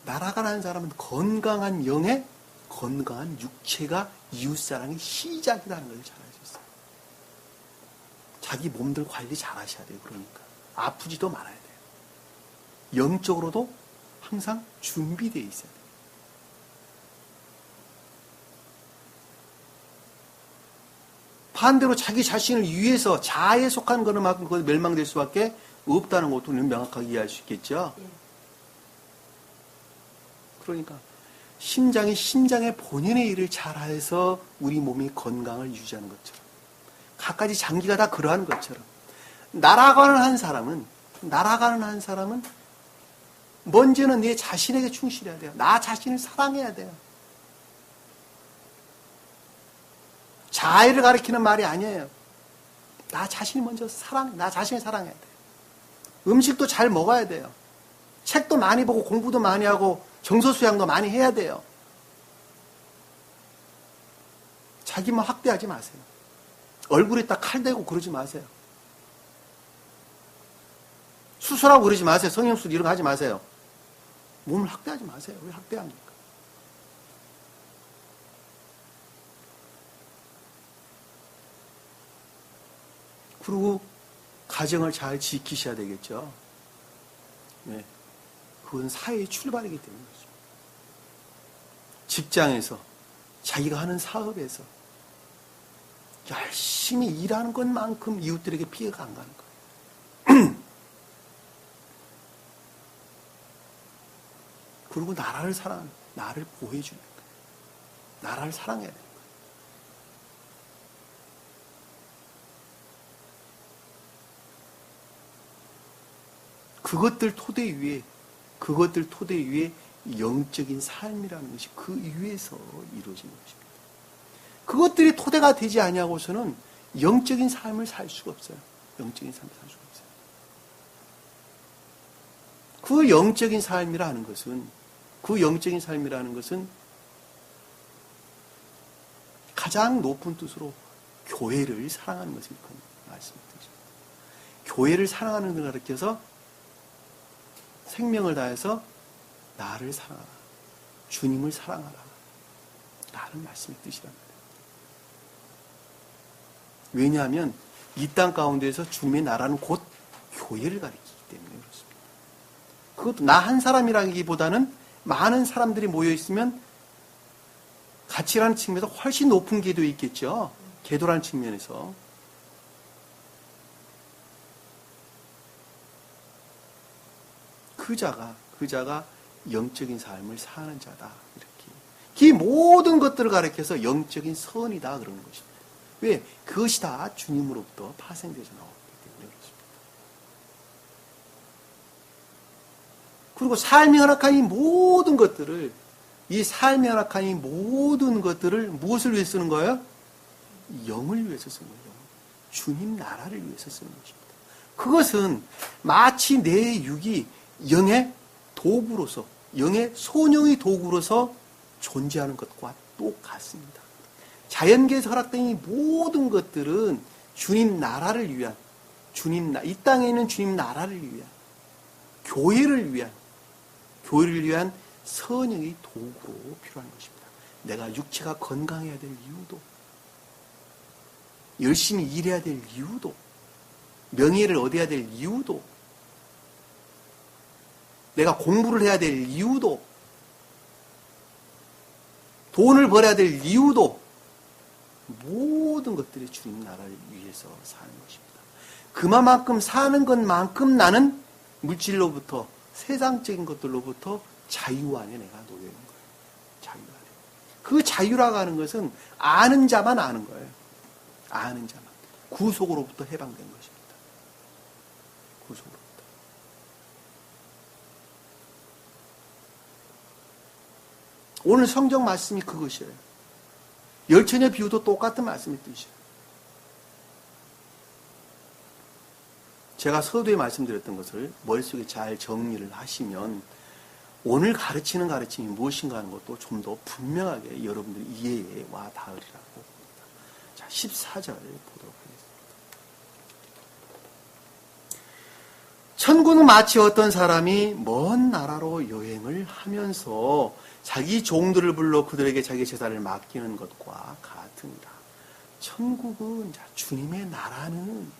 A: 날아가는 한 사람은 건강한 영에 건강한 육체가 이웃사랑의 시작이라는 것을 잘 알 수 있어요. 자기 몸들 관리 잘 하셔야 돼요. 그러니까 아프지도 말아야 돼요. 영적으로도 항상 준비되어 있어야 돼요. 반대로 자기 자신을 위해서 자아에 속한 것만큼 그건 멸망될 수밖에 없다는 것도 우리는 명확하게 이해할 수 있겠죠. 그러니까 심장이 심장의 본연의 일을 잘해서 우리 몸이 건강을 유지하는 것처럼 각가지 장기가 다 그러한 것처럼 날아가는 한 사람은 먼저는 내 자신에게 충실해야 돼요. 나 자신을 사랑해야 돼요. 자아를 가리키는 말이 아니에요. 나 자신이 먼저 나 자신을 사랑해야 돼요. 음식도 잘 먹어야 돼요. 책도 많이 보고 공부도 많이 하고 정서 수양도 많이 해야 돼요. 자기만 학대하지 마세요. 얼굴에 딱 칼 대고 그러지 마세요. 수술하고 그러지 마세요. 성형수술 이런 거 하지 마세요. 몸을 학대하지 마세요. 왜 학대합니까? 그리고 가정을 잘 지키셔야 되겠죠. 네. 그건 사회의 출발이기 때문에 그렇죠. 직장에서 자기가 하는 사업에서 열심히 일하는 것만큼 이웃들에게 피해가 안 가는 거예요. 그리고 나라를 사랑하는 거예요. 나를 보호해 주는 거예요. 나라를 사랑해야 돼요. 그것들 토대 위에 영적인 삶이라는 것이 그 위에서 이루어지는 것입니다. 그것들이 토대가 되지 아니하고서는 영적인 삶을 살 수가 없어요. 영적인 삶을 살 수가 없어요. 그 영적인 삶이라는 것은 가장 높은 뜻으로 교회를 사랑하는 것을 말씀드립니다. 교회를 사랑하는 것을 가르쳐서 생명을 다해서 나를 사랑하라. 주님을 사랑하라. 라는 말씀의 뜻이랍니다. 왜냐하면 이 땅 가운데에서 주님의 나라는 곧 교회를 가리키기 때문에 그렇습니다. 그것도 나 한 사람이라기보다는 많은 사람들이 모여있으면 가치라는 측면에서 훨씬 높은 궤도에 있겠죠. 궤도라는 측면에서. 그 자가 영적인 삶을 사는 자다. 이렇게. 그 모든 것들을 가리켜서 영적인 선이다. 그러는 것입니다. 왜? 그것이 다 주님으로부터 파생돼서 나왔기 때문에 그렇습니다. 그리고 삶이 허락한 이 모든 것들을 무엇을 위해 쓰는 거예요? 영을 위해서 쓰는 거예요. 주님 나라를 위해서 쓰는 것입니다. 그것은 마치 내 육이 영의 도구로서, 영의 소령의 도구로서 존재하는 것과 똑같습니다. 자연계에서 허락된 이 모든 것들은 주님 나라를 위한, 이 땅에 있는 주님 나라를 위한, 교회를 위한 선영의 도구로 필요한 것입니다. 내가 육체가 건강해야 될 이유도, 열심히 일해야 될 이유도, 명예를 얻어야 될 이유도, 내가 공부를 해야 될 이유도, 돈을 벌어야 될 이유도, 모든 것들이 주님 나라를 위해서 사는 것입니다. 그만큼 사는 것만큼 나는 물질로부터, 세상적인 것들로부터 자유 안에 내가 놓여 있는 거예요. 자유 안에. 그 자유라고 하는 것은 아는 자만 아는 거예요. 아는 자만. 구속으로부터 해방된 것입니다. 구속으로부터. 오늘 성경 말씀이 그것이에요. 열처녀 비유도 똑같은 말씀의 뜻이에요. 제가 서두에 말씀드렸던 것을 머릿속에 잘 정리를 하시면 오늘 가르치는 가르침이 무엇인가 하는 것도 좀 더 분명하게 여러분들 이해에 와 닿으리라고 봅니다. 자, 14절 보도록 하겠습니다. 천국은 마치 어떤 사람이 먼 나라로 여행을 하면서 자기 종들을 불러 그들에게 자기 제사를 맡기는 것과 같으니라. 천국은, 주님의 나라는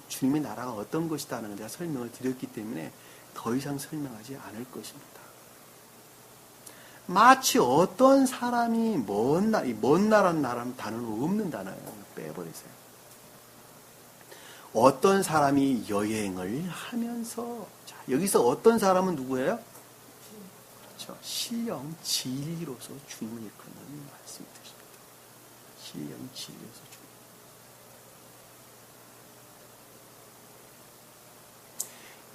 A: 주님의 나라가 어떤 것이다 하는 걸 제가 설명을 드렸기 때문에 더 이상 설명하지 않을 것입니다. 마치 어떤 사람이 먼 나라는 단어는 없는 단어예요. 빼버리세요. 어떤 사람이 여행을 하면서, 자, 여기서 어떤 사람은 누구예요? 그렇죠. 신령 진리로서 주님을 일컫는 말씀이 되십니다. 신령 진리로서 주님.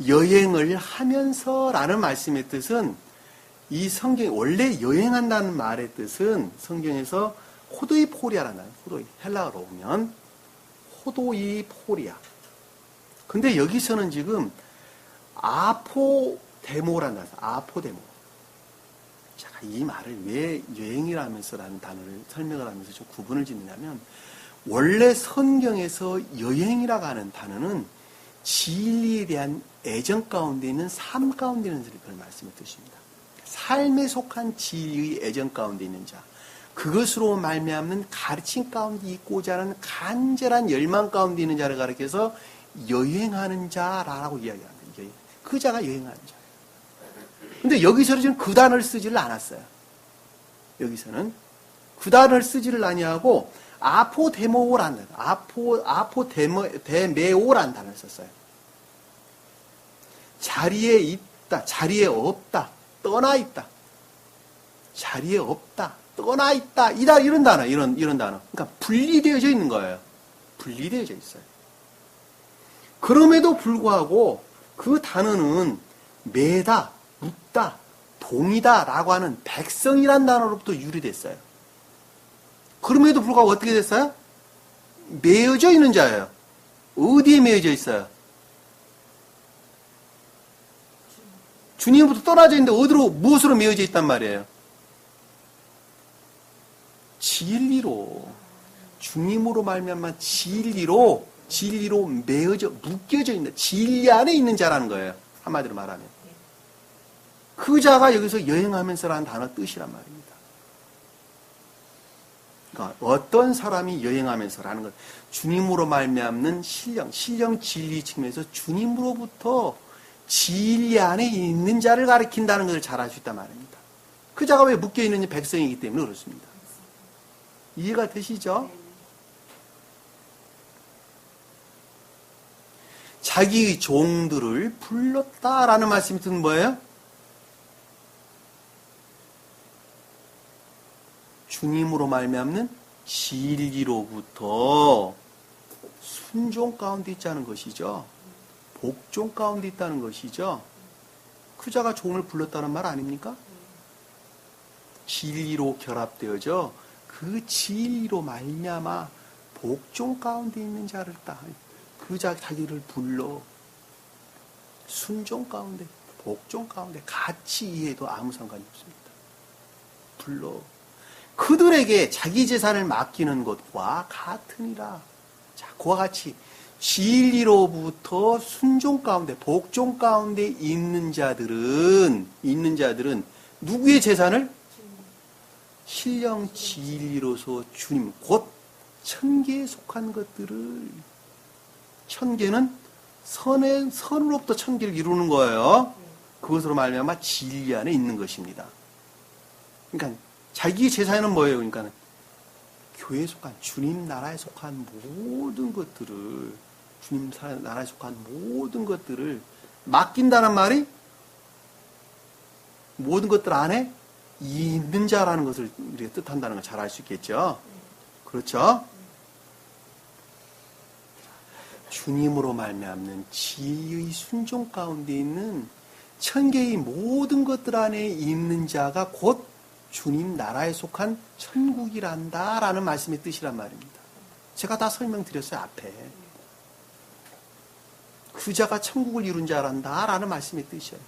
A: 여행을 하면서라는 말씀의 뜻은 이 성경 원래 여행한다는 말의 뜻은 성경에서 호도이포리아라는 호도이 헬라어로 보면 호도이포리아. 근데 여기서는 지금 아포데모라는 단어, 아포데모. 자, 이 말을 왜 여행이라면서라는 단어를 설명을 하면서 좀 구분을 짓느냐면 원래 성경에서 여행이라고 하는 단어는 진리에 대한 애정 가운데 있는 삶 가운데 있는 그런 말씀을 뜻입니다. 삶에 속한 진리의 애정 가운데 있는 자, 그것으로 말미암는 가르침 가운데 있고자 하는 간절한 열망 가운데 있는 자를 가리켜서 여행하는 자라고 이야기합니다. 그 자가 여행하는 자. 근데 여기서는 지금 그 단어를 쓰지를 않았어요. 여기서는 그 단어를 쓰지를 아니하고 아포데모라는 아포데메오라는 단어를 썼어요. 자리에 있다, 자리에 없다, 떠나 있다. 자리에 없다, 떠나 있다, 이런 단어, 이런 단어. 그러니까 분리되어져 있는 거예요. 분리되어져 있어요. 그럼에도 불구하고 그 단어는 매다, 묻다, 동이다라고 하는 백성이란 단어로부터 유래됐어요. 그럼에도 불구하고 어떻게 됐어요? 매여져 있는 자예요. 어디에 매여져 있어요? 주님으로부터 떠나져 있는데 어디로, 무엇으로 메어져 있단 말이에요? 진리로. 주님으로 말미암아 진리로 메어져, 묶여져 있는, 진리 안에 있는 자라는 거예요. 한마디로 말하면. 그 자가 여기서 여행하면서라는 단어 뜻이란 말입니다. 그러니까 어떤 사람이 여행하면서라는 것, 주님으로 말미암는 신령 진리 측면에서 주님으로부터 진리 안에 있는 자를 가리킨다는 것을 잘 알 수 있단 말입니다. 그 자가 왜 묶여있는지 백성이기 때문에 그렇습니다. 이해가 되시죠? 자기의 종들을 불렀다라는 말씀이 뜻은 뭐예요? 주님으로 말미암는 진리로부터 순종 가운데 있자는 것이죠. 복종 가운데 있다는 것이죠. 그 자가 종을 불렀다는 말 아닙니까? 진리로 결합되어져 그 진리로 말미암아 복종 가운데 있는 자를 따. 그 자 자기를 불러 순종 가운데 복종 가운데 같이 이해해도 아무 상관이 없습니다. 불러 그들에게 자기 재산을 맡기는 것과 같으니라. 자, 그와 같이 진리로부터 순종 가운데 복종 가운데 있는 자들은 누구의 재산을? 신령 진리로서 주님 곧 천계에 속한 것들을, 천계는 선으로부터 천계를 이루는 거예요. 그것으로 말미암아 진리 안에 있는 것입니다. 그러니까 자기 재산은 뭐예요? 그러니까 교회에 속한, 주님 나라에 속한 모든 것들을, 주님 나라에 속한 모든 것들을 맡긴다는 말이 모든 것들 안에 있는 자라는 것을 우리가 뜻한다는 걸 잘 알 수 있겠죠. 그렇죠? 주님으로 말미암는 진리의 순종 가운데 있는 천계의 모든 것들 안에 있는 자가 곧 주님 나라에 속한 천국이란다 라는 말씀의 뜻이란 말입니다. 제가 다 설명드렸어요, 앞에. 그 자가 천국을 이룬 자란다 라는 말씀의 뜻이에요.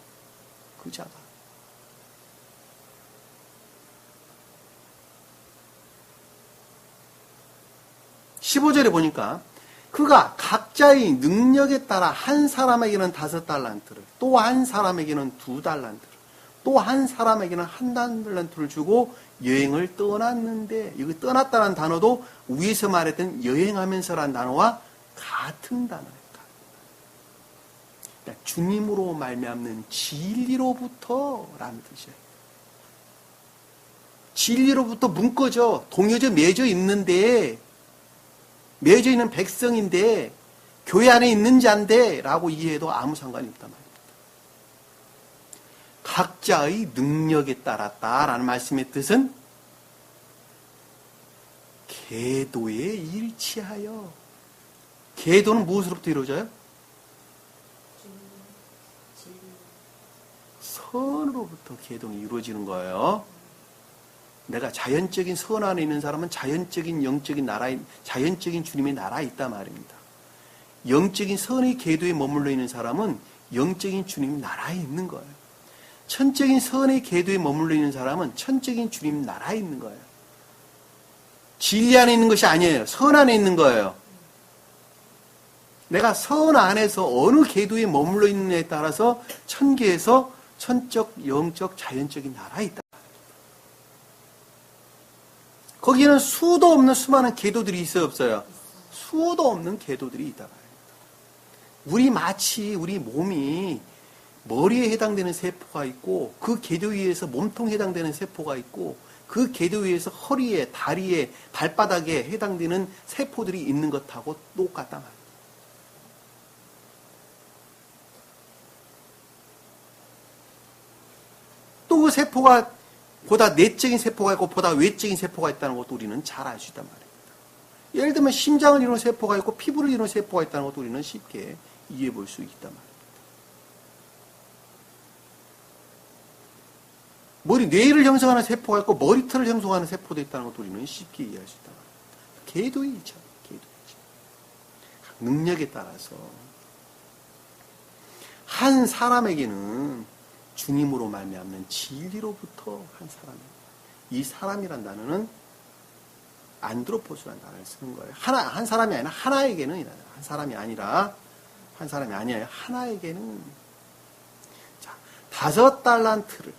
A: 그 자가. 15절에 보니까 그가 각자의 능력에 따라 한 사람에게는 5달란트를, 또 한 사람에게는 2달란트를, 또 한 사람에게는 1달란트를 주고 여행을 떠났는데, 여기 떠났다는 단어도 위에서 말했던 여행하면서라는 단어와 같은 단어예요. 그러니까 주님으로 말미암는 진리로부터라는 뜻이에요. 진리로부터 묶어져, 동여져 맺어 있는데, 맺어 있는 백성인데 교회 안에 있는 자인데 라고 이해해도 아무 상관이 없단 말입니다. 각자의 능력에 따랐다라는 말씀의 뜻은 계도에 일치하여. 계도는 무엇으로부터 이루어져요? 선으로부터 계동이 이루어지는 거예요. 내가 자연적인 선 안에 있는 사람은 자연적인 영적인 나라에, 자연적인 주님의 나라에 있단 말입니다. 영적인 선의 계도에 머물러 있는 사람은 영적인 주님 나라에 있는 거예요. 천적인 선의 계도에 머물러 있는 사람은 천적인 주님 나라에 있는 거예요. 진리 안에 있는 것이 아니에요. 선 안에 있는 거예요. 내가 선 안에서 어느 계도에 머물러 있느냐에 따라서 천계에서 천적, 영적, 자연적인 나라에 있다. 거기에는 수도 없는 수많은 계도들이 있어요, 없어요? 수도 없는 계도들이 있다 말입니다. 마치 우리 몸이 머리에 해당되는 세포가 있고, 그 계도 위에서 몸통에 해당되는 세포가 있고, 그 계도 위에서 허리에, 다리에, 발바닥에 해당되는 세포들이 있는 것하고 똑같다 말입니다. 또 그 세포가 보다 내적인 세포가 있고 보다 외적인 세포가 있다는 것도 우리는 잘 알 수 있단 말입니다. 예를 들면 심장을 이루는 세포가 있고 피부를 이루는 세포가 있다는 것도 우리는 쉽게 이해해 볼 수 있단 말입니다. 뇌를 형성하는 세포가 있고 머리털을 형성하는 세포도 있다는 것도 우리는 쉽게 이해할 수 있단 말입니다. 계도의 일치, 계도의 일치. 능력에 따라서 한 사람에게는 주님으로 말미암는 진리로부터 한 사람. 이 사람이란 단어는 안드로포스라는 단어를 쓰는 거예요. 한 사람이 아니라 하나에게는, 한 사람이 아니라, 한 사람이 아니에요. 하나에게는. 자, 5달란트를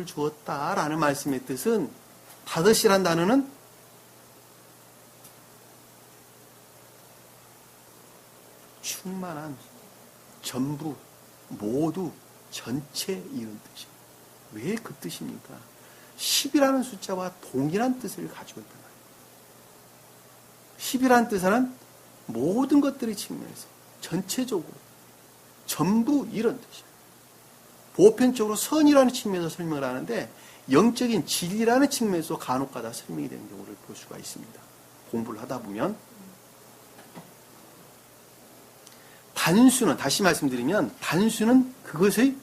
A: 주었다라는 말씀의 뜻은, 5이란 단어는 충만한, 전부, 모두, 전체 이런 뜻이에요. 왜 그 뜻입니까? 10이라는 숫자와 동일한 뜻을 가지고 있단 말이에요. 10이라는 뜻은 모든 것들의 측면에서 전체적으로 전부 이런 뜻이에요. 보편적으로 선이라는 측면에서 설명을 하는데 영적인 진리라는 측면에서 간혹가다 설명이 되는 경우를 볼 수가 있습니다. 공부를 하다 보면 단수는, 다시 말씀드리면 단수는 그것의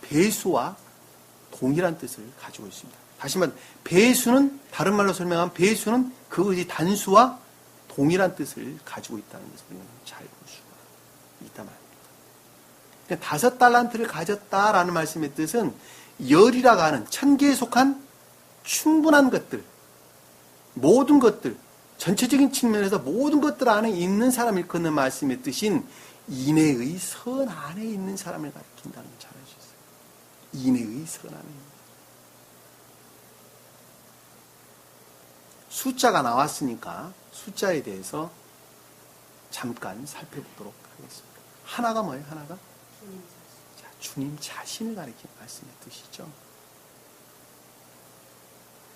A: 배수와 동일한 뜻을 가지고 있습니다. 다시 말해 배수는, 다른 말로 설명하면 배수는 그것이 단수와 동일한 뜻을 가지고 있다는 것을 우리는 잘 볼 수가 있단 말입니다. 5달란트를 가졌다라는 말씀의 뜻은 열이라고 하는 1000개에 속한 충분한 것들, 모든 것들, 전체적인 측면에서 모든 것들 안에 있는 사람을 일컫는 말씀의 뜻인 인애의 선 안에 있는 사람을 가리킨다는 걸 잘 알 수 있어요. 인애의 선 안에 있는. 숫자가 나왔으니까 숫자에 대해서 잠깐 살펴보도록 하겠습니다. 하나가 뭐예요? 하나가? 자, 주님 자신을 가리키는 말씀의 뜻이죠.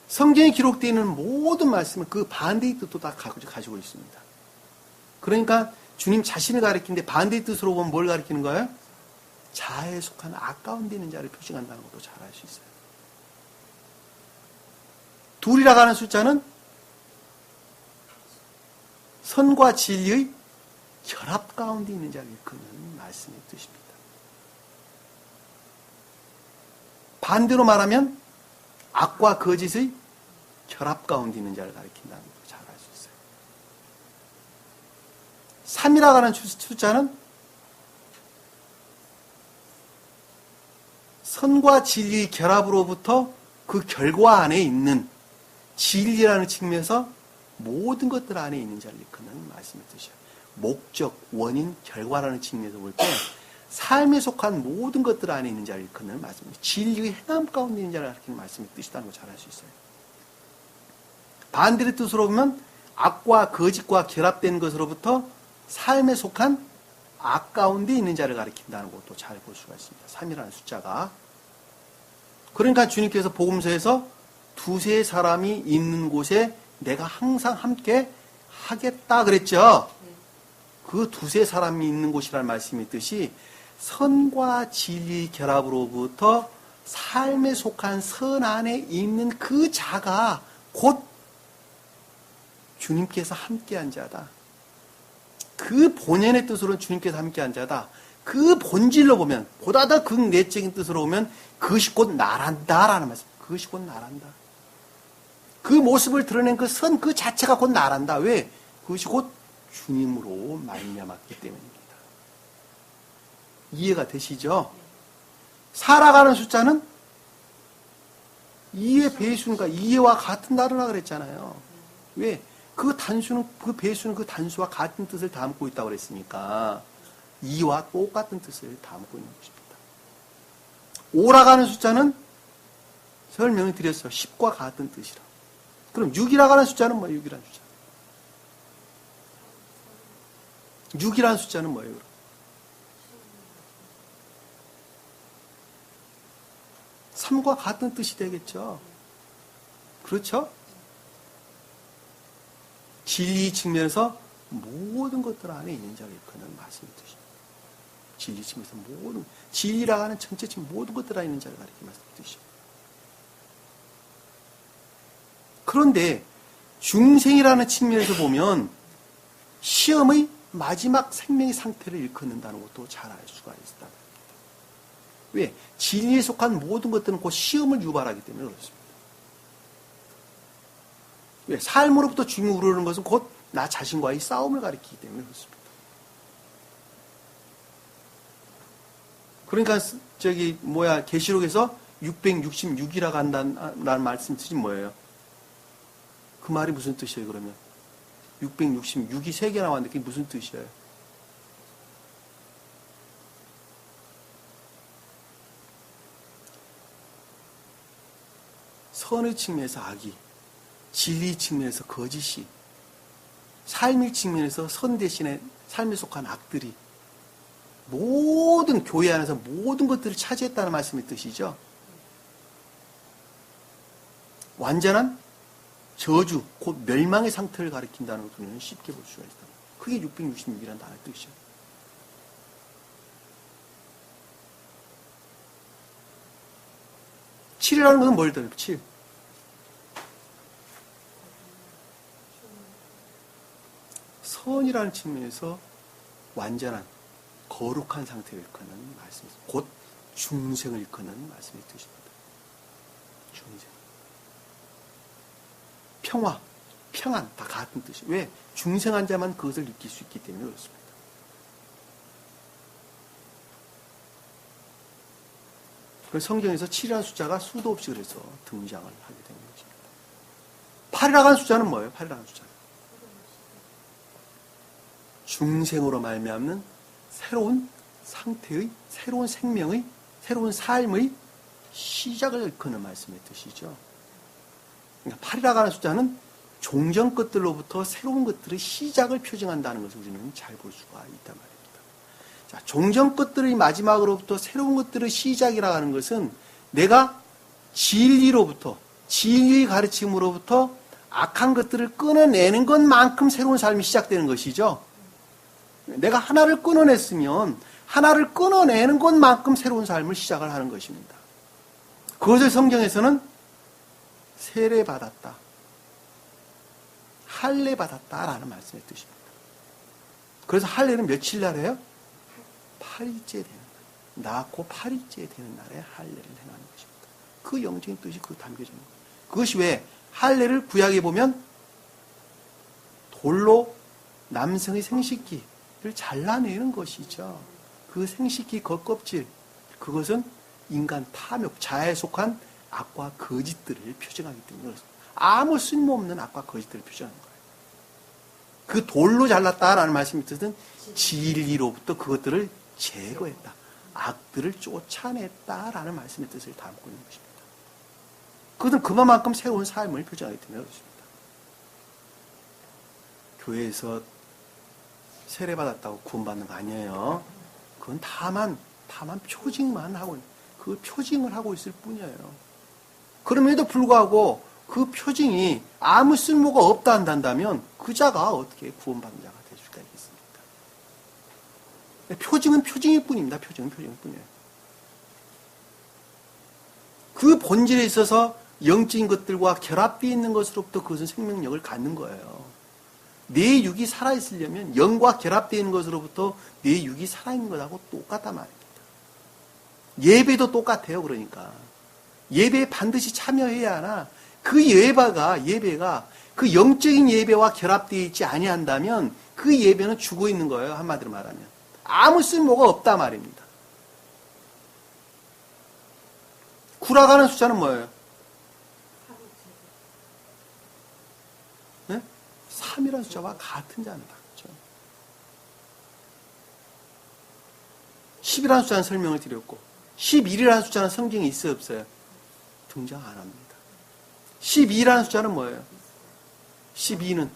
A: 성경에 기록되어 있는 모든 말씀은 그 반대의 뜻도 다 가지고 있습니다. 그러니까 주님 자신을 가리키는데 반대의 뜻으로 보면 뭘 가리키는 거예요? 자아에 속한 아까운 데 있는 자를 표시한다는 것도 잘 알 수 있어요. 2이라고 하는 숫자는 선과 진리의 결합 가운데 있는 자를 일컫는 말씀의 뜻입니다. 반대로 말하면 악과 거짓의 결합 가운데 있는 자를 가리킨다는 것을 잘 알 수 있어요. 3이라고 하는 숫자는 선과 진리의 결합으로부터 그 결과 안에 있는 진리라는 측면에서 모든 것들 안에 있는 자를 일컫는 말씀의 뜻이에요. 목적, 원인, 결과라는 측면에서 볼 때 삶에 속한 모든 것들 안에 있는 자를 일컫는 말씀입니다. 진리의 행함 가운데 있는 자를 가리키는 말씀의 뜻이라는 걸 잘 알 수 있어요. 반대의 뜻으로 보면 악과 거짓과 결합된 것으로부터 삶에 속한 악 가운데 있는 자를 가리킨다는 것도 잘 볼 수가 있습니다. 3이라는 숫자가. 그러니까 주님께서 복음서에서 2-3 사람이 있는 곳에 내가 항상 함께 하겠다 그랬죠. 그 2-3 사람이 있는 곳이라는 말씀의 뜻이 선과 진리 결합으로부터 삶에 속한 선 안에 있는 그 자가 곧 주님께서 함께한 자다. 그 본연의 뜻으로는 주님께서 함께한 자다. 그 본질로 보면, 보다 더 극내적인 뜻으로 보면 그것이 곧 나란다라는 말씀. 그것이 곧 나란다. 그 모습을 드러낸 그 선 그 자체가 곧 나란다. 왜? 그것이 곧 주님으로 말미암았기 때문입니다. 이해가 되시죠? 살아가는 숫자는 2의 배수니까 2와 같은 단어라 그랬잖아요. 왜? 그 단수는, 그 배수는 그 단수와 같은 뜻을 담고 있다고 그랬으니까 2와 똑같은 뜻을 담고 있는 것입니다. 오라가는 숫자는 설명을 드렸어요. 10과 같은 뜻이라. 그럼 6이라고 하는 숫자는 뭐예요? 6이라는 숫자. 6이라는 숫자는 뭐예요? 그럼? 3과 같은 뜻이 되겠죠. 그렇죠? 진리 측면에서 모든 것들 안에 있는 자를 일컫는 말씀의 뜻입니다. 진리 측면에서 모든, 진리라고 하는 전체적 모든 것들 안에 있는 자를 가리키는 말씀의 뜻입니다. 그런데 중생이라는 측면에서 보면 시험의 마지막 생명의 상태를 일컫는다는 것도 잘 알 수가 있다. 왜? 진리에 속한 모든 것들은 곧 시험을 유발하기 때문에 그렇습니다. 왜? 삶으로부터 주님이 우러르는 것은 곧 나 자신과의 싸움을 가리키기 때문에 그렇습니다. 그러니까 계시록에서 666이라고 한다는 말씀 뜻이 뭐예요? 그 말이 무슨 뜻이에요, 그러면? 666이 3개 나왔는데 그게 무슨 뜻이에요? 선의 측면에서 악이, 진리 측면에서 거짓이, 삶의 측면에서 선 대신에 삶에 속한 악들이 모든 교회 안에서 모든 것들을 차지했다는 말씀의 뜻이죠. 완전한 저주, 곧 멸망의 상태를 가리킨다는 것을 우리는 쉽게 볼 수가 있다. 그게 666이라는 단어의 뜻이죠. 칠이라는 것은 뭘 더해요? 7. 선이라는 측면에서 완전한 거룩한 상태를 일컫는 말씀입니다. 곧 중생을 일컫는 말씀의 뜻입니다. 중생. 평화, 평안 다 같은 뜻이에요. 왜? 중생한 자만 그것을 느낄 수 있기 때문에 그렇습니다. 그래서 성경에서 7이라는 숫자가 수도 없이 그래서 등장을 하게 되는 것입니다. 8이라고 하는 숫자는 뭐예요? 8이라고 하는 숫자는 중생으로 말미암는 새로운 상태의, 새로운 생명의, 새로운 삶의 시작을 일컫는 말씀의 뜻이죠. 그러니까 8이라고 하는 숫자는 종전 것들로부터 새로운 것들의 시작을 표징한다는 것을 우리는 잘 볼 수가 있단 말입니다. 자, 종전 것들의 마지막으로부터 새로운 것들의 시작이라고 하는 것은 내가 진리로부터, 진리의 가르침으로부터 악한 것들을 끊어내는 것만큼 새로운 삶이 시작되는 것이죠. 내가 하나를 끊어냈으면 하나를 끊어내는 것만큼 새로운 삶을 시작을 하는 것입니다. 그것을 성경에서는 세례받았다, 할례받았다라는 말씀의 뜻입니다. 그래서 할례는 며칠 날 해요? 8일째 되는 날. 낳고 8일째 되는 날에 할례를 행하는 것입니다. 그 영적인 뜻이 그 담겨져 있는 거예요. 그것이 왜 할례를 구약에 보면 돌로 남성의 생식기를 잘라내는 것이죠. 그 생식기 겉껍질, 그것은 인간 탐욕, 자아에 속한 악과 거짓들을 표정하기 때문에 그렇습니다. 아무 쓸모없는 악과 거짓들을 표정하는 거예요. 그 돌로 잘랐다라는 말씀이 뜻은 진리로부터 그것들을 제거했다, 악들을 쫓아냈다라는 말씀의 뜻을 담고 있는 것입니다. 그것은 그만큼 새로운 삶을 표정하기 때문에 그렇습니다. 교회에서 세례받았다고 구원받는 거 아니에요. 그건 다만 표징만 하고, 그 표징을 하고 있을 뿐이에요. 그럼에도 불구하고 그 표징이 아무 쓸모가 없다 한다면 그 자가 어떻게 구원받는 자가 될 수가 있겠습니까? 표징은 표징일 뿐입니다. 표징은 표징일 뿐이에요. 그 본질에 있어서 영적인 것들과 결합되어 있는 것으로부터 그것은 생명력을 갖는 거예요. 내 육이 살아있으려면 영과 결합되어 있는 것으로부터 내 육이 살아있는 것하고 똑같단 말입니다. 예배도 똑같아요. 그러니까 예배에 반드시 참여해야 하나 그 예배가 그 영적인 예배와 결합되어 있지 아니한다면 그 예배는 죽어 있는 거예요. 한마디로 말하면 아무 쓸모가 없다 말입니다. 구라가는 숫자는 뭐예요? 3이라는 숫자와 같은 자는 그렇죠. 10이라는 숫자는 설명을 드렸고 11이라는 숫자는 성경에 있어요, 없어요? 등장 안 합니다. 12라는 숫자는 뭐예요? 12는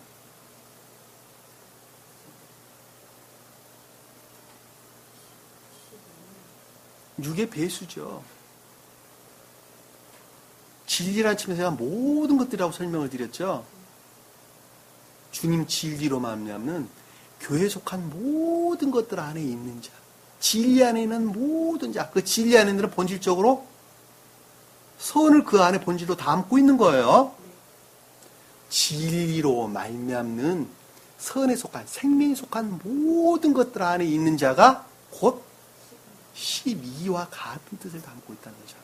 A: 6의 배수죠. 진리라는 측면에서 제가 모든 것들이라고 설명을 드렸죠. 주님 진리로 말미암는 교회에 속한 모든 것들 안에 있는 자, 진리 안에 있는 모든 자, 그 진리 안에 있는 본질적으로 선을 그 안에 본질로 담고 있는 거예요. 진리로 말미암는 선에 속한, 생명에 속한 모든 것들 안에 있는 자가 곧 12와 같은 뜻을 담고 있다는 거죠.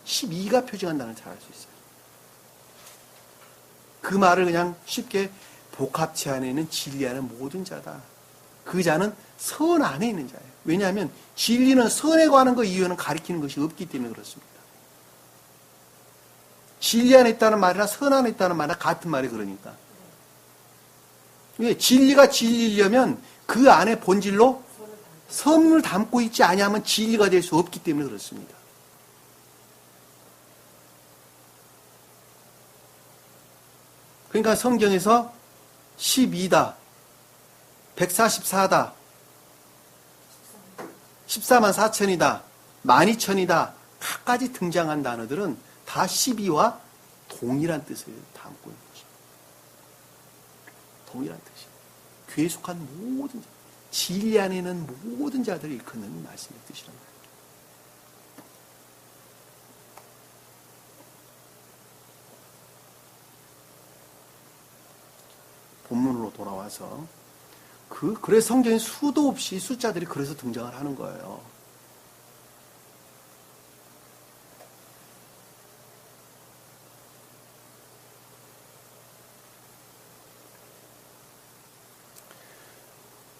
A: 12가 표징한다는 걸 잘 알 수 있어요. 그 말을 그냥 쉽게 복합체 안에 있는 진리 안에 모든 자다, 그 자는 선 안에 있는 자예요. 왜냐하면 진리는 선에 관한 거 이유는 가리키는 것이 없기 때문에 그렇습니다. 진리 안에 있다는 말이나 선 안에 있다는 말이나 같은 말이 그러니까. 왜? 진리가 진리려면 그 안에 본질로 선을 담고 있지 아니하면 진리가 될 수 없기 때문에 그렇습니다. 그러니까 성경에서 12다, 144다, 14만 4천이다, 12,000이다, 각가지 등장한 단어들은 다 12와 동일한 뜻을 담고 있는 것입니다. 동일한 뜻이에요. 교회에 속한 모든 자, 진리 안에 있는 모든 자들을 일컫는 말씀의 뜻이란 말이에요. 본문으로 돌아와서 그래서 성경에 수도 없이 숫자들이 그래서 등장을 하는 거예요.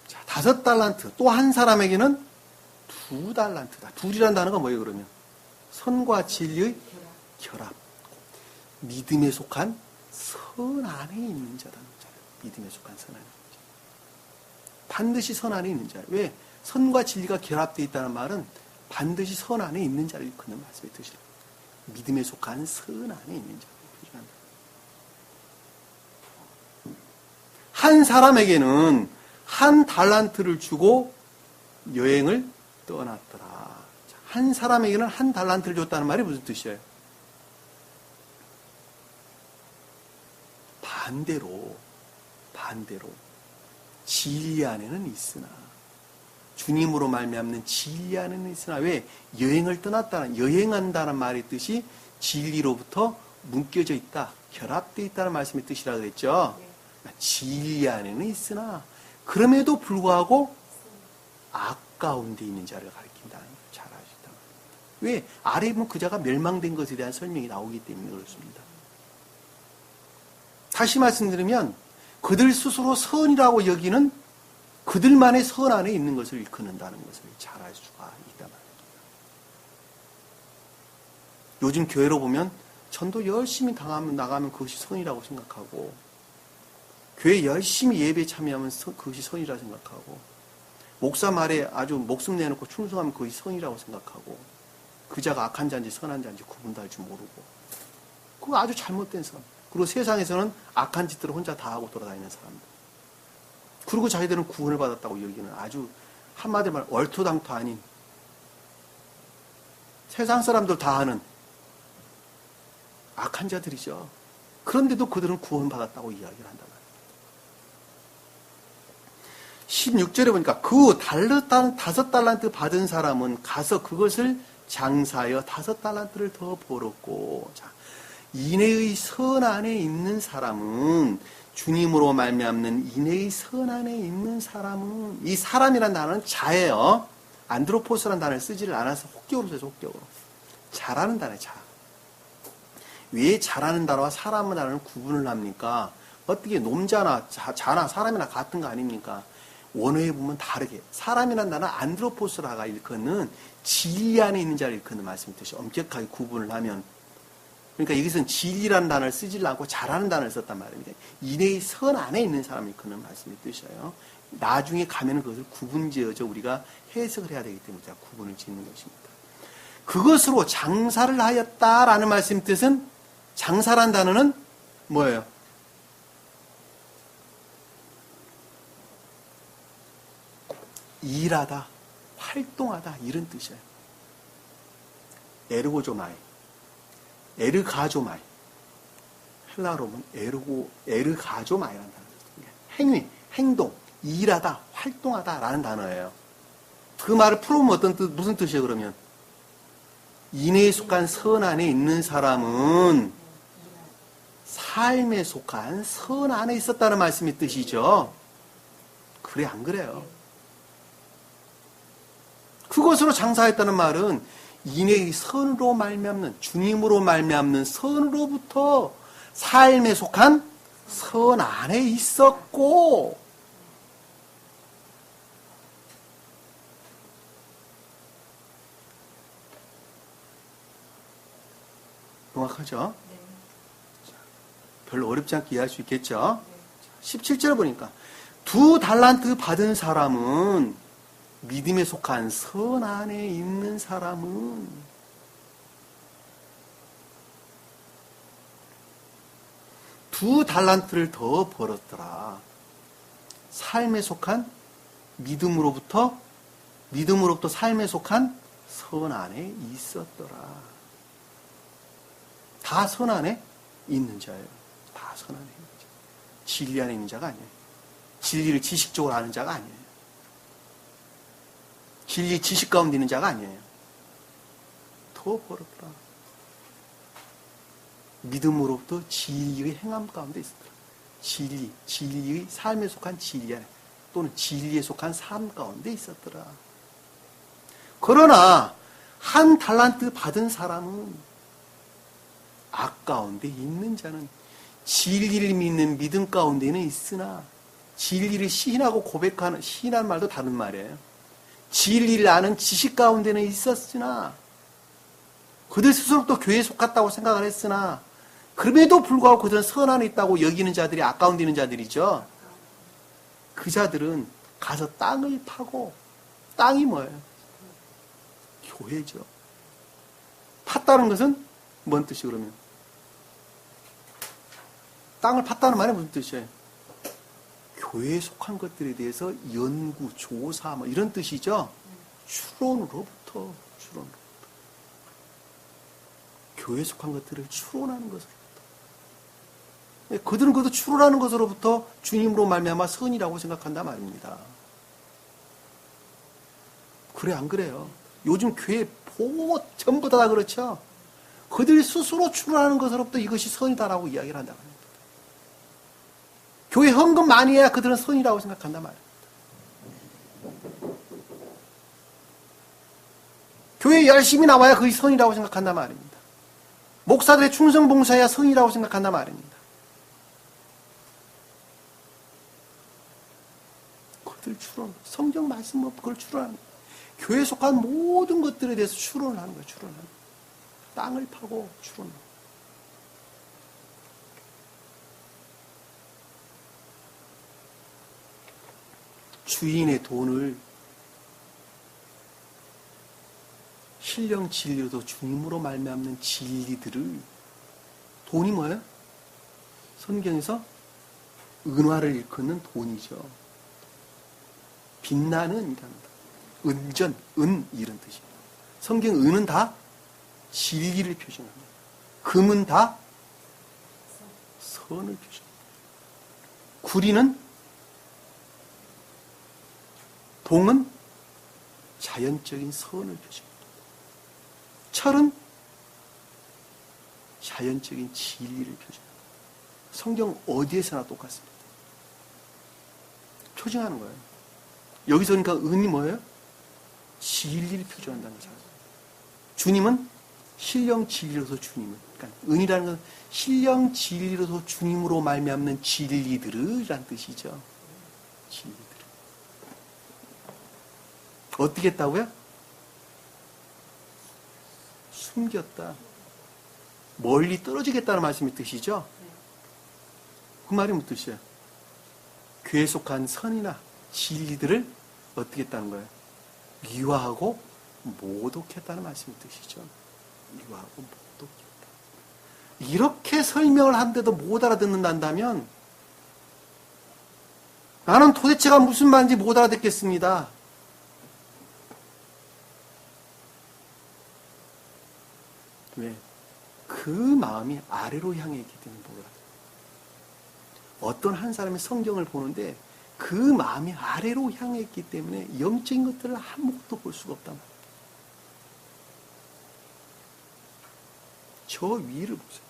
A: 자, 5달란트. 또 한 사람에게는 2달란트다. 둘이란 단어가 뭐예요, 그러면? 선과 진리의 결합. 믿음에 속한 선 안에 있는 자라는 자예요. 믿음에 속한 선 안에 있는 자. 반드시 선 안에 있는 자. 왜? 선과 진리가 결합되어 있다는 말은 반드시 선 안에 있는 자를 일컫는 말씀의 뜻이라. 믿음에 속한 선 안에 있는 자를 표현합니다. 한 사람에게는 1달란트를 주고 여행을 떠났더라. 한 사람에게는 1달란트를 줬다는 말이 무슨 뜻이에요? 반대로 진리 안에는 있으나 주님으로 말미암는 진리 안에는 있으나 왜? 여행을 떠났다는 여행한다는 말의 뜻이 진리로부터 묶여져 있다, 결합되어 있다는 말씀의 뜻이라 그랬죠. 진리 안에는 있으나 그럼에도 불구하고 악 가운데 있는 자를 가리킨다는 걸 잘 아시다. 왜? 아래에 보면 그 자가 멸망된 것에 대한 설명이 나오기 때문에 그렇습니다. 다시 말씀드리면 그들 스스로 선이라고 여기는 그들만의 선 안에 있는 것을 일컫는다는 것을 잘 알 수가 있단 말입니다. 요즘 교회로 보면 전도 열심히 나가면 그것이 선이라고 생각하고 교회 열심히 예배에 참여하면 그것이 선이라고 생각하고 목사 말에 아주 목숨 내놓고 충성하면 그것이 선이라고 생각하고 그 자가 악한 자인지 선한 자인지 구분도 할 줄 모르고 그거 아주 잘못된 선. 그리고 세상에서는 악한 짓들을 혼자 다 하고 돌아다니는 사람들. 그리고 자기들은 구원을 받았다고 여기는 아주 한마디로 말하면 얼토당토 아닌 세상 사람들 다 하는 악한 자들이죠. 그런데도 그들은 구원받았다고 이야기를 한단 말이에요. 16절에 보니까 그 5달란트 받은 사람은 가서 그것을 장사하여 5달란트를 더 벌었고, 자, 인애의 선 안에 있는 사람은 주님으로 말미암는 인애의 선 안에 있는 사람은 이 사람이란 단어는 자예요. 안드로포스라는 단어를 쓰지를 않아서 혹격으로 써서 혹격으로. 자라는 단어예요. 자. 왜 자라는 단어와 사람의 단어는 구분을 합니까? 어떻게 놈자나 자나 사람이나 같은 거 아닙니까? 원어에 보면 다르게 사람이란 단어는 안드로포스라가 일컫는 진리 안에 있는 자를 일컫는 말씀의 뜻이 엄격하게 구분을 하면 그러니까 여기서는 진리라는 단어를 쓰지 않고 자라는 단어를 썼단 말입니다. 인애의 선 안에 있는 사람을 일컫는 말씀의 뜻이에요. 나중에 가면은 그것을 구분지어서 우리가 해석을 해야 되기 때문에 제가 구분을 짓는 것입니다. 그것으로 장사를 하였다라는 말씀의 뜻은 장사란 단어는 뭐예요? 일하다, 활동하다 이런 뜻이에요. 에르고조마이, 에르가조마이. 헬라어로 보면 에르가조마이라는 단어입니다. 행위, 행동, 일하다, 활동하다라는 단어예요. 그 말을 풀어보면 어떤 뜻, 무슨 뜻이에요, 그러면? 인애에 속한 선 안에 있는 사람은 삶에 속한 선 안에 있었다는 말씀의 뜻이죠. 그래, 안 그래요? 그것으로 장사했다는 말은 인애의 선으로 말미암는 주님으로 말미암는 선으로부터 삶에 속한 선 안에 있었고 정확하죠?
B: 네.
A: 별로 어렵지 않게 이해할 수 있겠죠?
B: 네.
A: 17절 보니까 2달란트 받은 사람은 믿음에 속한 선 안에 있는 사람은 2달란트를 더 벌었더라. 삶에 속한 믿음으로부터 삶에 속한 선 안에 있었더라. 다 선 안에 있는 자예요. 다 선 안에 있는 자. 진리 안에 있는 자가 아니에요. 진리를 지식적으로 아는 자가 아니에요. 진리 지식 가운데 있는 자가 아니에요. 더 벌었더라. 믿음으로부터 진리의 행함 가운데 있었더라. 진리의 삶에 속한 진리 안에 또는 진리에 속한 삶 가운데 있었더라. 그러나 한 달란트 받은 사람은 악 가운데 있는 자는 진리를 믿는 믿음 가운데는 있으나 진리를 시인하고 고백하는 시인하는 말도 다른 말이에요. 진리를 아는 지식 가운데는 있었으나 그들 스스로 또 교회에 속았다고 생각을 했으나 그럼에도 불구하고 그들은 선 안에 있다고 여기는 자들이 악 가운데 있는 자들이죠. 그 자들은 가서 땅을 파고 땅이 뭐예요? 교회죠. 팠다는 것은 뭔 뜻이 그러면? 땅을 팠다는 말이 무슨 뜻이에요? 교회에 속한 것들에 대해서 연구, 조사 뭐 이런 뜻이죠. 추론으로부터 교회에 속한 것들을 추론하는 것으로부터 그들은 그것도 추론하는 것으로부터 주님으로 말미암아 선이라고 생각한다 말입니다. 그래 안 그래요? 요즘 교회 전부 다 그렇죠. 그들이 스스로 추론하는 것으로부터 이것이 선이다라고 이야기를 한다 말입니다. 교회 헌금 많이 해야 그들은 선이라고 생각한단 말이에요. 교회 열심히 나와야 그것이 선이라고 생각한단 말입니다. 목사들의 충성 봉사해야 선이라고 생각한단 말입니다. 그들 추론, 성경 말씀 없고 그걸 추론하는 거예요. 교회에 속한 모든 것들에 대해서 추론을 하는 거예요. 추론을 하는 거예요. 땅을 파고 추론을 하는 거예요. 주인의 돈을 신령 진리로도 주님으로 말미암는 진리들을 돈이 뭐예요? 성경에서 은화를 일컫는 돈이죠. 빛나는 이랍니다. 은전, 은 이런 뜻입니다. 성경 은은 다 진리를 표현합니다. 금은 다 선을 표현합니다. 구리는 동은 자연적인 선을 표시합니다. 철은 자연적인 진리를 표시합니다. 성경 어디에서나 똑같습니다. 표징하는 거예요. 여기서 그러니까 은이 뭐예요? 진리를 표현한다는 거죠. 주님은 신령 진리로서 주님은 그러니까 은이라는 건 신령 진리로서 주님으로 말미암는 진리들이란 뜻이죠. 진리들. 어떻게 했다고요? 숨겼다. 멀리 떨어지겠다는 말씀의 뜻이죠? 그 말이 무슨 뜻이에요? 교회에 속한 선이나 진리들을 어떻게 했다는 거예요? 미화하고 모독했다는 말씀의 뜻이죠. 미화하고 모독했다. 이렇게 설명을 하는데도 못 알아듣는다면 나는 도대체가 무슨 말인지 못 알아듣겠습니다. 왜? 그 마음이 아래로 향해 있기 때문에 몰라요. 어떤 한 사람의 성경을 보는데 그 마음이 아래로 향해 있기 때문에 영적인 것들을 아무것도 볼 수가 없단 말이에요. 저 위를 보세요.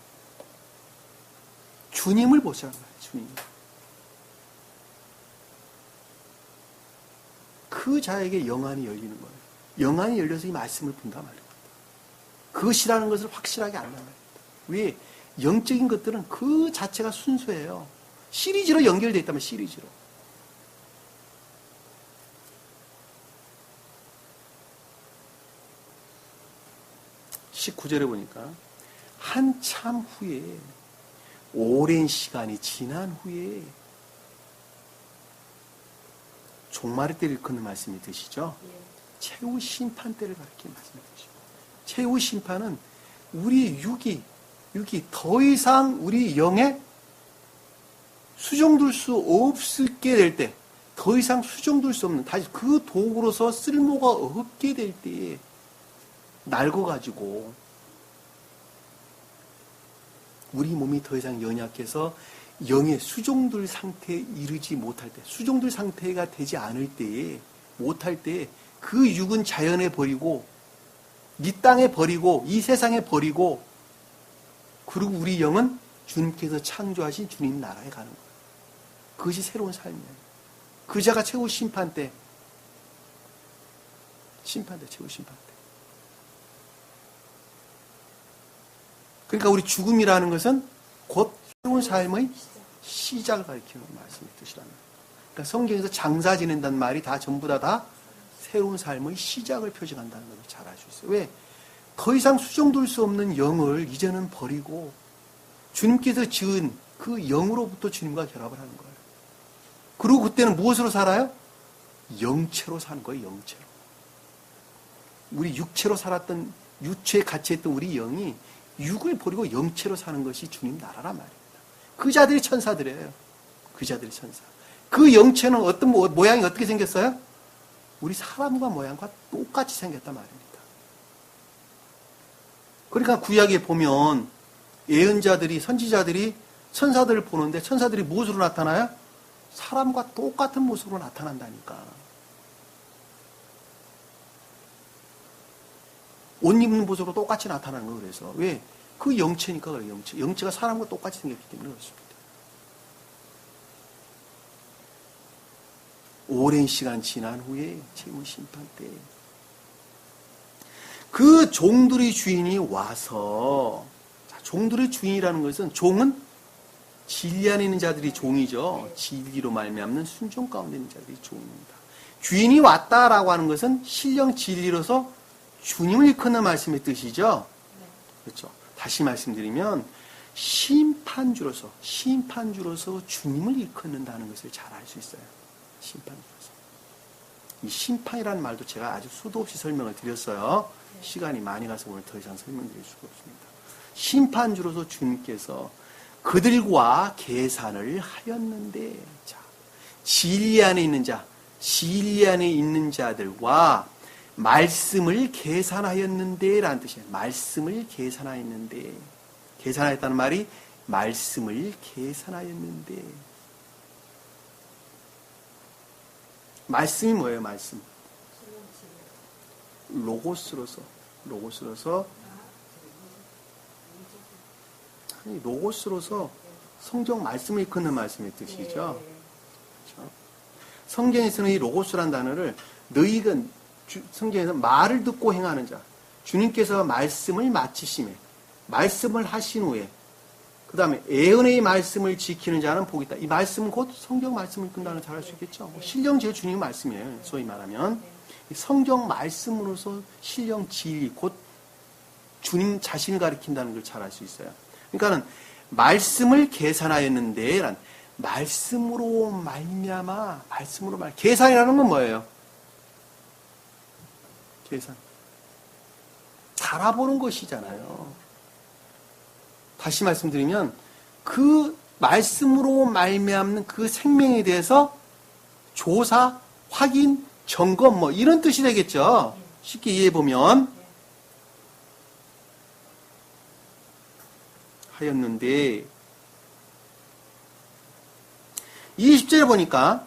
A: 주님을 보시란 말이에요. 주님. 그 자에게 영안이 열리는 거예요. 영안이 열려서 이 말씀을 본단 말이에요. 그것이라는 것을 확실하게 안단 말입니다. 왜? 영적인 것들은 그 자체가 순수해요. 시리즈로 연결되어 있다면 시리즈로. (19절에) 보니까 한참 후에, 오랜 시간이 지난 후에 종말의 때를 일컫는 말씀이 드시죠? 최후 심판 때를 가리키는 말씀이 드시죠. 최후 심판은 우리 육이 더 이상 우리 영에 수종둘 수 없게 될 때, 더 이상 수종둘 수 없는, 다시 그 도구로서 쓸모가 없게 될 때에 낡아가지고 우리 몸이 더 이상 연약해서 영의 수종들 상태에 이르지 못할 때, 수종들 상태가 되지 않을 때에, 못할 때에 그 육은 자연에 버리고 이 땅에 버리고 이 세상에 버리고, 그리고 우리 영은 주님께서 창조하신 주님 나라에 가는 거예요. 그것이 새로운 삶이에요. 그 자가 최후 심판 때, 최후 심판 때. 그러니까 우리 죽음이라는 것은 곧 새로운 삶의 시작을 가리키는 말씀이 뜻이라는 거예요. 그러니까 성경에서 장사 지낸다는 말이 다 전부 다 새로운 삶의 시작을 표시한다는 것을 잘 알 수 있어요. 왜? 더 이상 수정될 수 없는 영을 이제는 버리고 주님께서 지은 그 영으로부터 주님과 결합을 하는 거예요. 그리고 그때는 무엇으로 살아요? 영체로 사는 거예요. 영체로. 우리 육체로 살았던, 육체에 갇혀있던 우리 영이 육을 버리고 영체로 사는 것이 주님 나라란 말입니다. 그 자들이 천사들이에요. 그 자들이 천사. 그 영체는 어떤 모양이 어떻게 생겼어요? 우리 사람과 모양과 똑같이 생겼단 말입니다. 그러니까 구약에 보면 예언자들이, 선지자들이 천사들을 보는데 천사들이 무엇으로 나타나요? 사람과 똑같은 모습으로 나타난다니까. 옷 입는 모습으로 똑같이 나타나는 거. 그래서 왜? 그 영체니까 그래요. 영체가 사람과 똑같이 생겼기 때문에 그렇습니다. 오랜 시간 지난 후에 최후 심판 때 그 종들의 주인이 와서, 종들의 주인이라는 것은, 종은 진리 안에 있는 자들이 종이죠. 진리로 말미암는 순종 가운데 있는 자들이 종입니다. 주인이 왔다라고 하는 것은 신령 진리로서 주님을 일컫는 말씀의 뜻이죠. 그렇죠. 다시 말씀드리면 심판주로서 주님을 일컫는다는 것을 잘 알 수 있어요. 심판주로서. 이 심판이라는 말도 제가 아주 수도 없이 설명을 드렸어요. 시간이 많이 가서 오늘 더 이상 설명드릴 수가 없습니다. 심판주로서 주님께서 그들과 계산을 하였는데, 자, 진리 안에 있는 자, 진리 안에 있는 자들과 말씀을 계산하였는데 라는 뜻이에요. 말씀을 계산하였는데, 계산하였다는 말이 말씀을 계산하였는데, 말씀이 뭐예요? 말씀. 로고스로서 성경 말씀을 일컫는 말씀의 뜻이죠. 그렇죠? 성경에서는 이 로고스란 단어를 너희가 성경에서 말을 듣고 행하는 자, 주님께서 말씀을 마치심에, 말씀을 하신 후에, 그 다음에 애언의 말씀을 지키는 자는 복이 있다. 이 말씀은 곧 성경 말씀을 읽는다는 걸 잘 알 수 있겠죠. 신령 제일 주님의 말씀이에요. 소위 말하면 성경 말씀으로서 신령 진리, 곧 주님 자신을 가리킨다는 걸 잘 알 수 있어요. 그러니까는 말씀을 계산하였는데, 란 말씀으로 말미암아, 계산이라는 건 뭐예요? 계산. 달아보는 것이잖아요. 다시 말씀드리면 그 말씀으로 말미암는 그 생명에 대해서 조사, 확인, 점검 뭐 이런 뜻이 되겠죠. 쉽게 이해해 보면 하였는데 20절에 보니까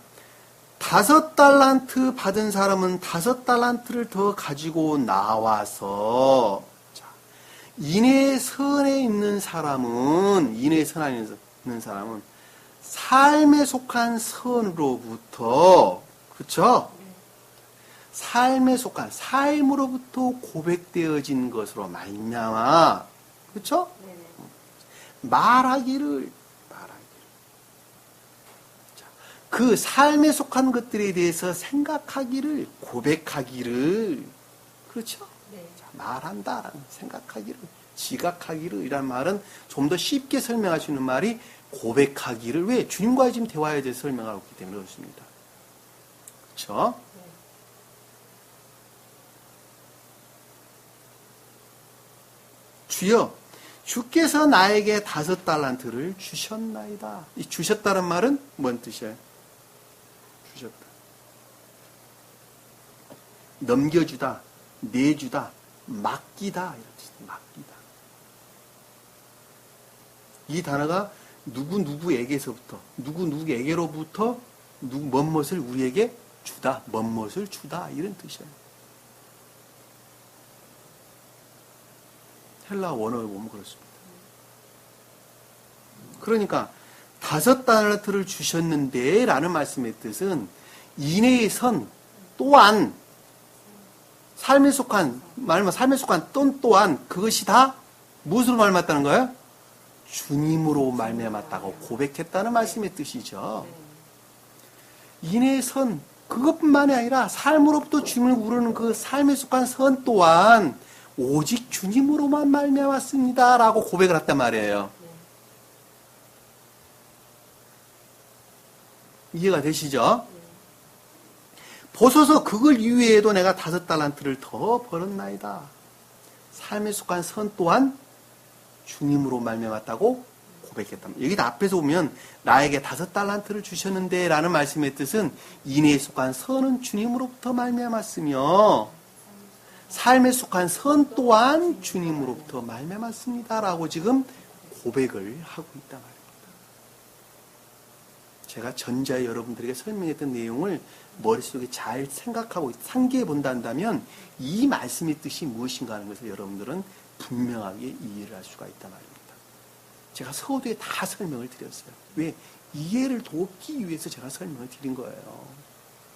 A: 5달란트 받은 사람은 5달란트를 더 가지고 나와서, 인의 선에 있는 사람은 삶에 속한 선으로부터, 그렇죠? 삶으로부터 고백되어진 것으로 말미암아, 그렇죠? 말하기를. 그 삶에 속한 것들에 대해서 생각하기를, 고백하기를, 그렇죠? 말한다, 생각하기를, 지각하기를 이란 말은 좀 더 쉽게 설명할 수 있는 말이 고백하기를. 왜? 주님과의 지금 대화에 대해서 설명하고 있기 때문에 그렇습니다. 그렇죠? 주여, 주께서 나에게 5달란트를 주셨나이다. 이 주셨다는 말은 뭔 뜻이에요? 주셨다. 넘겨주다, 내주다, 맡기다 이런 뜻입니다. 맡기다. 이 단어가 누구에게서부터 누구에게로부터 먼 것을 우리에게 주다, 먼 것을 주다 이런 뜻이에요. 헬라 원어를 보면 그렇습니다. 그러니까 5달란트를 주셨는데 라는 말씀의 뜻은 이내의 선 또한 삶에 속한 돈 또한 그것이 다 무엇으로 말미암았다는 거예요? 주님으로 말미암았다고 고백했다는 말씀의 뜻이죠. 이내의 선 그것뿐만이 아니라 삶으로부터 주님을 우러는 그 삶에 속한 선 또한 오직 주님으로만 말미암았습니다 라고 고백을 했단 말이에요. 이해가 되시죠? 보소서 그걸 이외에도 내가 5달란트를 더 벌었나이다. 삶에 속한 선 또한 주님으로 말미암았다고 고백했다. 여기 앞에서 보면 나에게 5달란트를 주셨는데 라는 말씀의 뜻은 이내에 속한 선은 주님으로부터 말미암았으며 삶에 속한 선 또한 주님으로부터 말미암았습니다 라고 지금 고백을 하고 있단 말입니다. 제가 전자에 여러분들에게 설명했던 내용을 머릿속에 잘 생각하고 상기해 본다면 이 말씀의 뜻이 무엇인가 하는 것을 여러분들은 분명하게 이해를 할 수가 있단 말입니다. 제가 서두에 다 설명을 드렸어요. 왜? 이해를 돕기 위해서 제가 설명을 드린 거예요.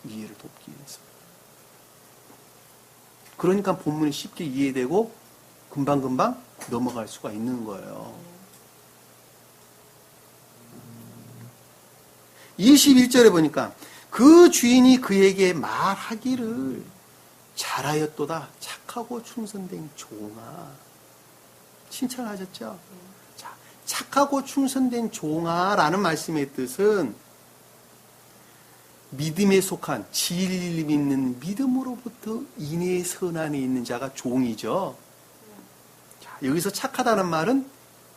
A: 이해를 돕기 위해서. 그러니까 본문이 쉽게 이해되고 금방금방 넘어갈 수가 있는 거예요. 21절에 보니까 그 주인이 그에게 말하기를 잘하였도다 착하고 충성된 종아. 칭찬하셨죠? 자, 착하고 충성된 종아라는 말씀의 뜻은 믿음에 속한 진리를 믿는 믿음으로부터 인내의 선 안에 있는 자가 종이죠. 자, 여기서 착하다는 말은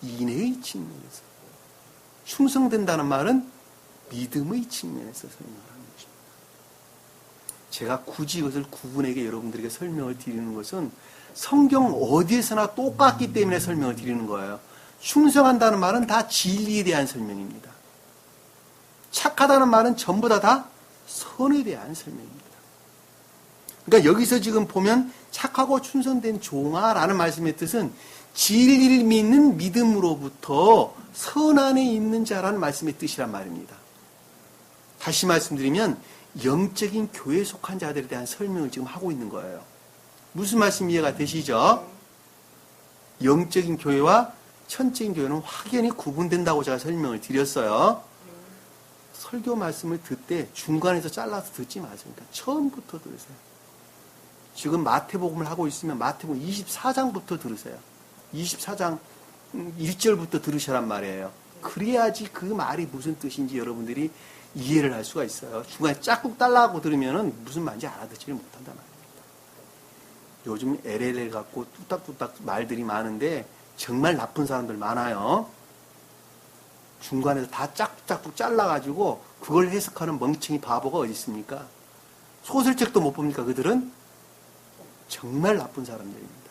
A: 인내의 측면에서, 충성된다는 말은 믿음의 측면에서 설명하는 것입니다. 제가 굳이 이것을 구분하게 여러분들에게 설명을 드리는 것은 성경 어디에서나 똑같기 때문에 설명을 드리는 거예요. 충성한다는 말은 다 진리에 대한 설명입니다. 착하다는 말은 전부 다 선에 대한 설명입니다. 그러니까 여기서 지금 보면 착하고 충성된 종아라는 말씀의 뜻은 진리를 믿는 믿음으로부터 선 안에 있는 자라는 말씀의 뜻이란 말입니다. 다시 말씀드리면 영적인 교회에 속한 자들에 대한 설명을 지금 하고 있는 거예요. 무슨 말씀 이해가 되시죠? 영적인 교회와 천적인 교회는 확연히 구분된다고 제가 설명을 드렸어요. 설교 말씀을 듣되 중간에서 잘라서 듣지 마세요. 그러니까 처음부터 들으세요. 지금 마태복음을 하고 있으면 마태복음 24장부터 들으세요. 24장 1절부터 들으시란 말이에요. 그래야지 그 말이 무슨 뜻인지 여러분들이 이해를 할 수가 있어요. 중간에 짝꿍 딸라고 들으면은 무슨 말인지 알아듣지를 못한단 말입니다. 요즘 LLL 갖고 뚝딱뚝딱 말들이 많은데 정말 나쁜 사람들 많아요. 중간에서 다 짝짝쭉 잘라가지고 그걸 해석하는 멍청이 바보가 어디 있습니까? 소설책도 못 봅니까? 그들은 정말 나쁜 사람들입니다.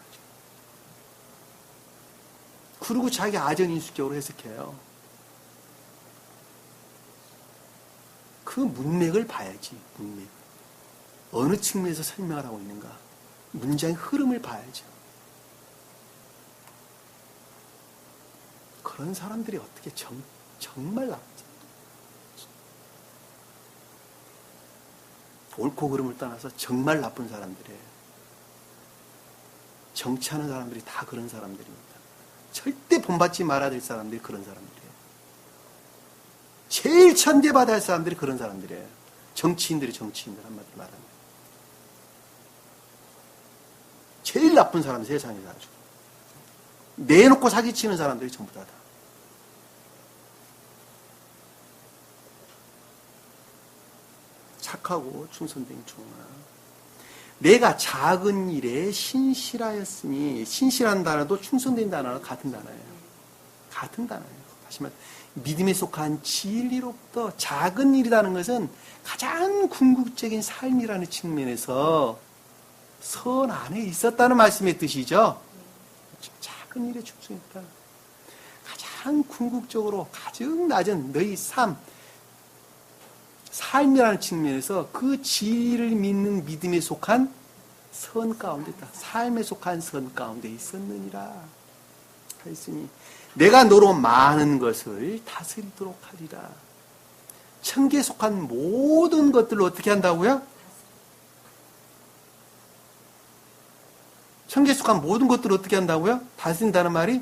A: 그리고 자기 아전인수격으로 해석해요. 그 문맥을 봐야지. 문맥. 어느 측면에서 설명을 하고 있는가. 문장의 흐름을 봐야죠. 그런 사람들이 어떻게 정말 나쁘지. 옳고 그름을 떠나서 정말 나쁜 사람들이에요. 정치하는 사람들이 다 그런 사람들입니다. 절대 본받지 말아야 될 사람들이 그런 사람들이에요. 제일 천대받아야 할 사람들이 그런 사람들이에요. 정치인들 한마디로 말하면. 제일 나쁜 사람 세상에 가지고. 내놓고 사기치는 사람들이 전부 다다. 착하고 충성된 종아, 내가 작은 일에 신실하였으니, 신실한 단어도 충성된 단어는 같은 단어예요. 같은 단어예요. 다시 말해 믿음에 속한 진리로부터 작은 일이라는 것은 가장 궁극적인 삶이라는 측면에서 선 안에 있었다는 말씀의 뜻이죠. 작은 일에 충성했다. 가장 궁극적으로 가장 낮은 너희 삶이라는 측면에서 그 진리를 믿는 믿음에 속한 선 가운데 있다. 삶에 속한 선 가운데 있었느니라 하였으니 내가 너로 많은 것을 다스리도록 하리라. 천계에 속한 모든 것들을 어떻게 한다고요? 천계에 속한 모든 것들을 어떻게 한다고요? 다스린다는 말이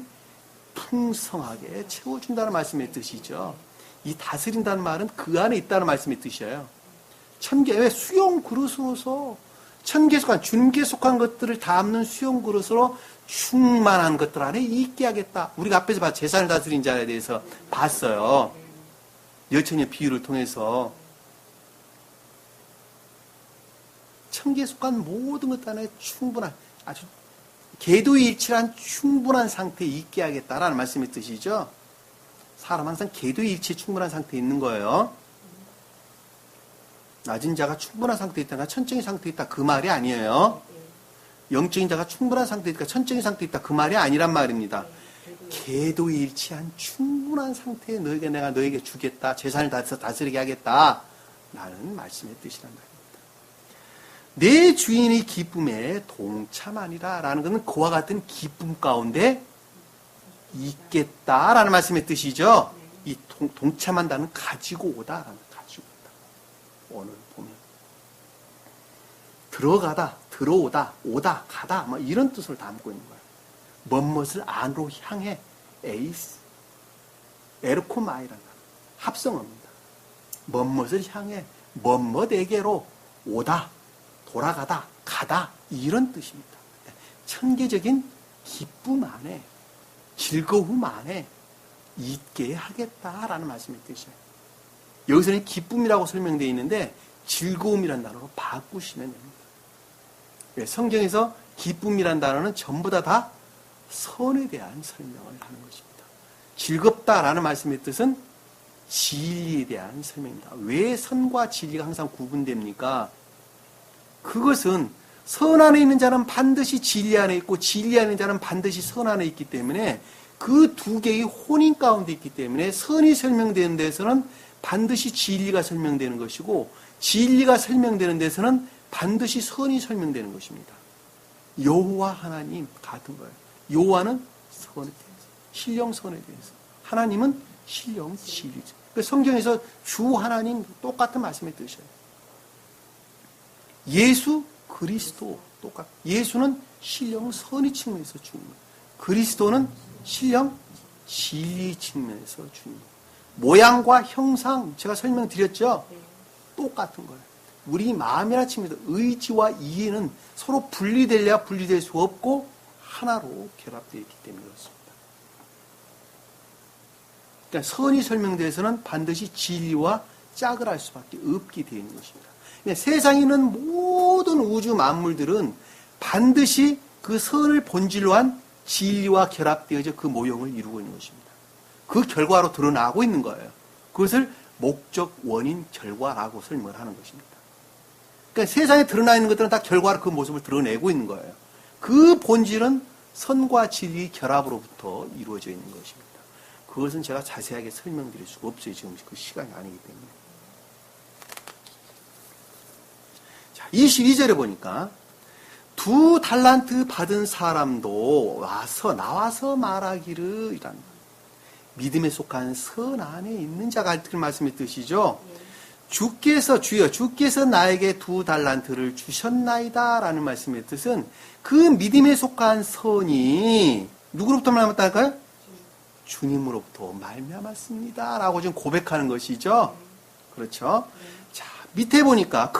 A: 풍성하게 채워준다는 말씀의 뜻이죠. 이 다스린다는 말은 그 안에 있다는 말씀의 뜻이에요. 천계의 수용 그릇으로서 천계에 속한 주님께 속한 것들을 담는 수용 그릇으로 충만한 것들 안에 있게 하겠다. 우리가 앞에서 재산을 다스린 자에 대해서 봤어요. 여천의 비유를 통해서 천계에 속한 모든 것 안에 충분한 아주 계도일치한 충분한 상태에 있게 하겠다라는 말씀의 뜻이죠. 사람 항상 계도일치 충분한 상태에 있는 거예요. 낮은 자가 충분한 상태에 있다가 천적인 상태에 있다 그 말이 아니에요. 영적인 자가 충분한 상태에 있다 천적인 상태에 있다 그 말이 아니란 말입니다. 계도일치한 충분한 상태에 내가 너에게 주겠다. 재산을 다스리게 하겠다. 라는 말씀의 뜻이란 말입니다. 내 주인의 기쁨에 동참하니라 라는 것은 그와 같은 기쁨 가운데 있겠다라는 말씀의 뜻이죠. 이 동참한다는 가지고 오다라는 가지고 오다. 오늘 보면 들어가다, 들어오다, 오다, 가다 뭐 이런 뜻을 담고 있는 거예요. 뭐뭇을 안으로 향해 에이스, 에르코마이라는 합성어입니다. 뭐뭇을 향해 뭐뭇에게로 오다, 돌아가다, 가다 이런 뜻입니다. 천계적인 기쁨 안에 즐거움 안에 있게 하겠다라는 말씀의 뜻이에요. 여기서는 기쁨이라고 설명되어 있는데 즐거움이라는 단어로 바꾸시면 됩니다. 성경에서 기쁨이라는 단어는 전부 다 선에 대한 설명을 하는 것입니다. 즐겁다라는 말씀의 뜻은 진리에 대한 설명입니다. 왜 선과 진리가 항상 구분됩니까? 그것은 선 안에 있는 자는 반드시 진리 안에 있고 진리 안에 있는 자는 반드시 선 안에 있기 때문에 그 두 개의 혼인 가운데 있기 때문에 선이 설명되는 데서는 반드시 진리가 설명되는 것이고 진리가 설명되는 데서는 반드시 선이 설명되는 것입니다. 여호와 하나님 같은 거예요. 여호와는 선에 대해서, 신령 선에 대해서. 하나님은 신령 진리죠. 성경에서 주 하나님 똑같은 말씀을 뜻이에요. 예수 그리스도 똑같. 예수는 신령 선의 측면에서 주님. 그리스도는 신령 진리 측면에서 주님. 모양과 형상 제가 설명드렸죠. 똑같은 거예요. 우리 마음이나 측면에서 의지와 이해는 서로 분리될래야 분리될 수 없고 하나로 결합되어 있기 때문에 그렇습니다. 그러니까 선이 설명돼서는 반드시 진리와 짝을 할 수밖에 없게 되어 있는 것입니다. 세상에 있는 모든 우주 만물들은 반드시 그 선을 본질로 한 진리와 결합되어져 그 모형을 이루고 있는 것입니다. 그 결과로 드러나고 있는 거예요. 그것을 목적, 원인, 결과라고 설명을 하는 것입니다. 그러니까 세상에 드러나 있는 것들은 다 결과로 그 모습을 드러내고 있는 거예요. 그 본질은 선과 진리의 결합으로부터 이루어져 있는 것입니다. 그것은 제가 자세하게 설명드릴 수가 없어요. 지금 그 시간이 아니기 때문에. 22절에 보니까 2 달란트 받은 사람도 나와서 말하기를 이란 믿음에 속한 선 안에 있는 자가 할 말씀의 뜻이죠. 주께서 나에게 2 달란트를 주셨나이다 라는 말씀의 뜻은 그 믿음에 속한 선이 누구로부터 말미암았다할까요? 주님으로부터 말미암았습니다 라고 지금 고백하는 것이죠. 그렇죠. 자, 밑에 보니까,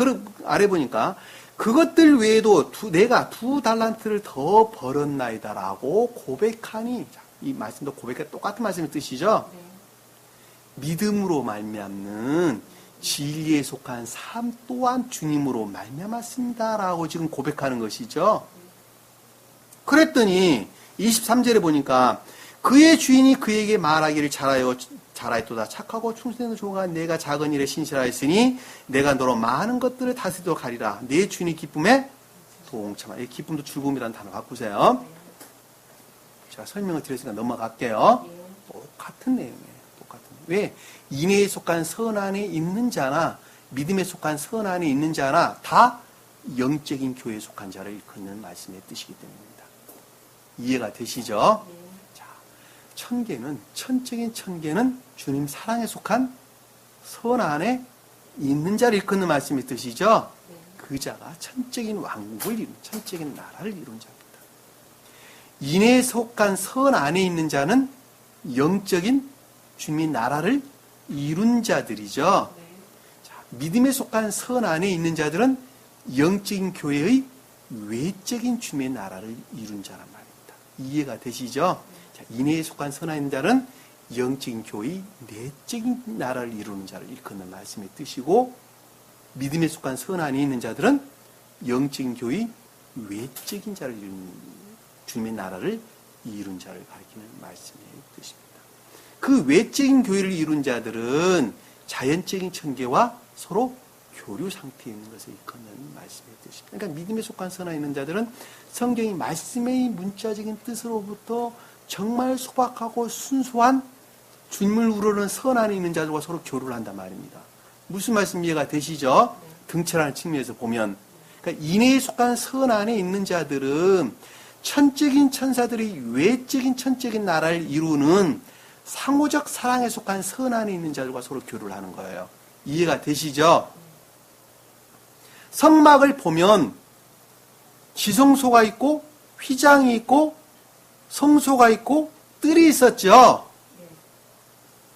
A: 아래 보니까, 그것들 외에도 내가 2달란트를 더 벌었나이다라고 고백하니, 이 말씀도 고백과 똑같은 말씀의 뜻이죠.
B: 네.
A: 믿음으로 말미암는 진리에 속한 삶 또한 주님으로 말미암았습니다라고 지금 고백하는 것이죠. 그랬더니 23절에 보니까 그의 주인이 그에게 말하기를 잘하였도다. 착하고 충성된 종아, 내가 작은 일에 신실하였으니 내가 너로 많은 것들을 다스리도록 하리라. 내 주인이 기쁨에 동참하라. 이 기쁨도 즐거움이라는 단어 바꾸세요. 제가 설명을 드렸으니까 넘어갈게요. 똑같은 내용이에요. 똑같은 내용. 왜? 인애에 속한 선 안에 있는 자나 믿음에 속한 선 안에 있는 자나 다 영적인 교회에 속한 자를 일컫는 말씀의 뜻이기 때문입니다. 이해가 되시죠? 자, 천적인 천계는 주님 사랑에 속한 선 안에 있는 자를 일컫는 말씀의 뜻이죠? 그 자가 천적인 왕국을 이룬, 천적인 나라를 이룬 자입니다. 인애에 속한 선 안에 있는 자는 영적인 주님의 나라를 이룬 자들이죠. 자, 믿음에 속한 선 안에 있는 자들은 영적인 교회의 외적인 주님의 나라를 이룬 자란 말입니다. 이해가 되시죠? 자, 인애에 속한 선 안에 있는 자는 영적인 교회의 내적인 나라를 이루는 자를 일컫는 말씀의 뜻이고, 믿음에 속한 선 안에 있는 자들은 영적인 교회의 외적인 자를 이루는 주님의 나라를 이룬 자를 가리키는 말씀의 뜻입니다. 그 외적인 교회를 이룬 자들은 자연적인 천계와 서로 교류 상태에 있는 것을 일컫는 말씀의 뜻입니다. 그러니까 믿음에 속한 선 안에 있는 자들은 성경이 말씀의 문자적인 뜻으로부터 정말 소박하고 순수한 주님을 우러는 선 안에 있는 자들과 서로 교류를 한단 말입니다. 무슨 말씀 이해가 되시죠? 등철하는 측면에서 보면, 그러니까 인애에 속한 선 안에 있는 자들은 천적인 천사들이 외적인 천적인 나라를 이루는 상호적 사랑에 속한 선 안에 있는 자들과 서로 교류를 하는 거예요. 이해가 되시죠? 성막을 보면 지성소가 있고 휘장이 있고 성소가 있고 뜰이 있었죠.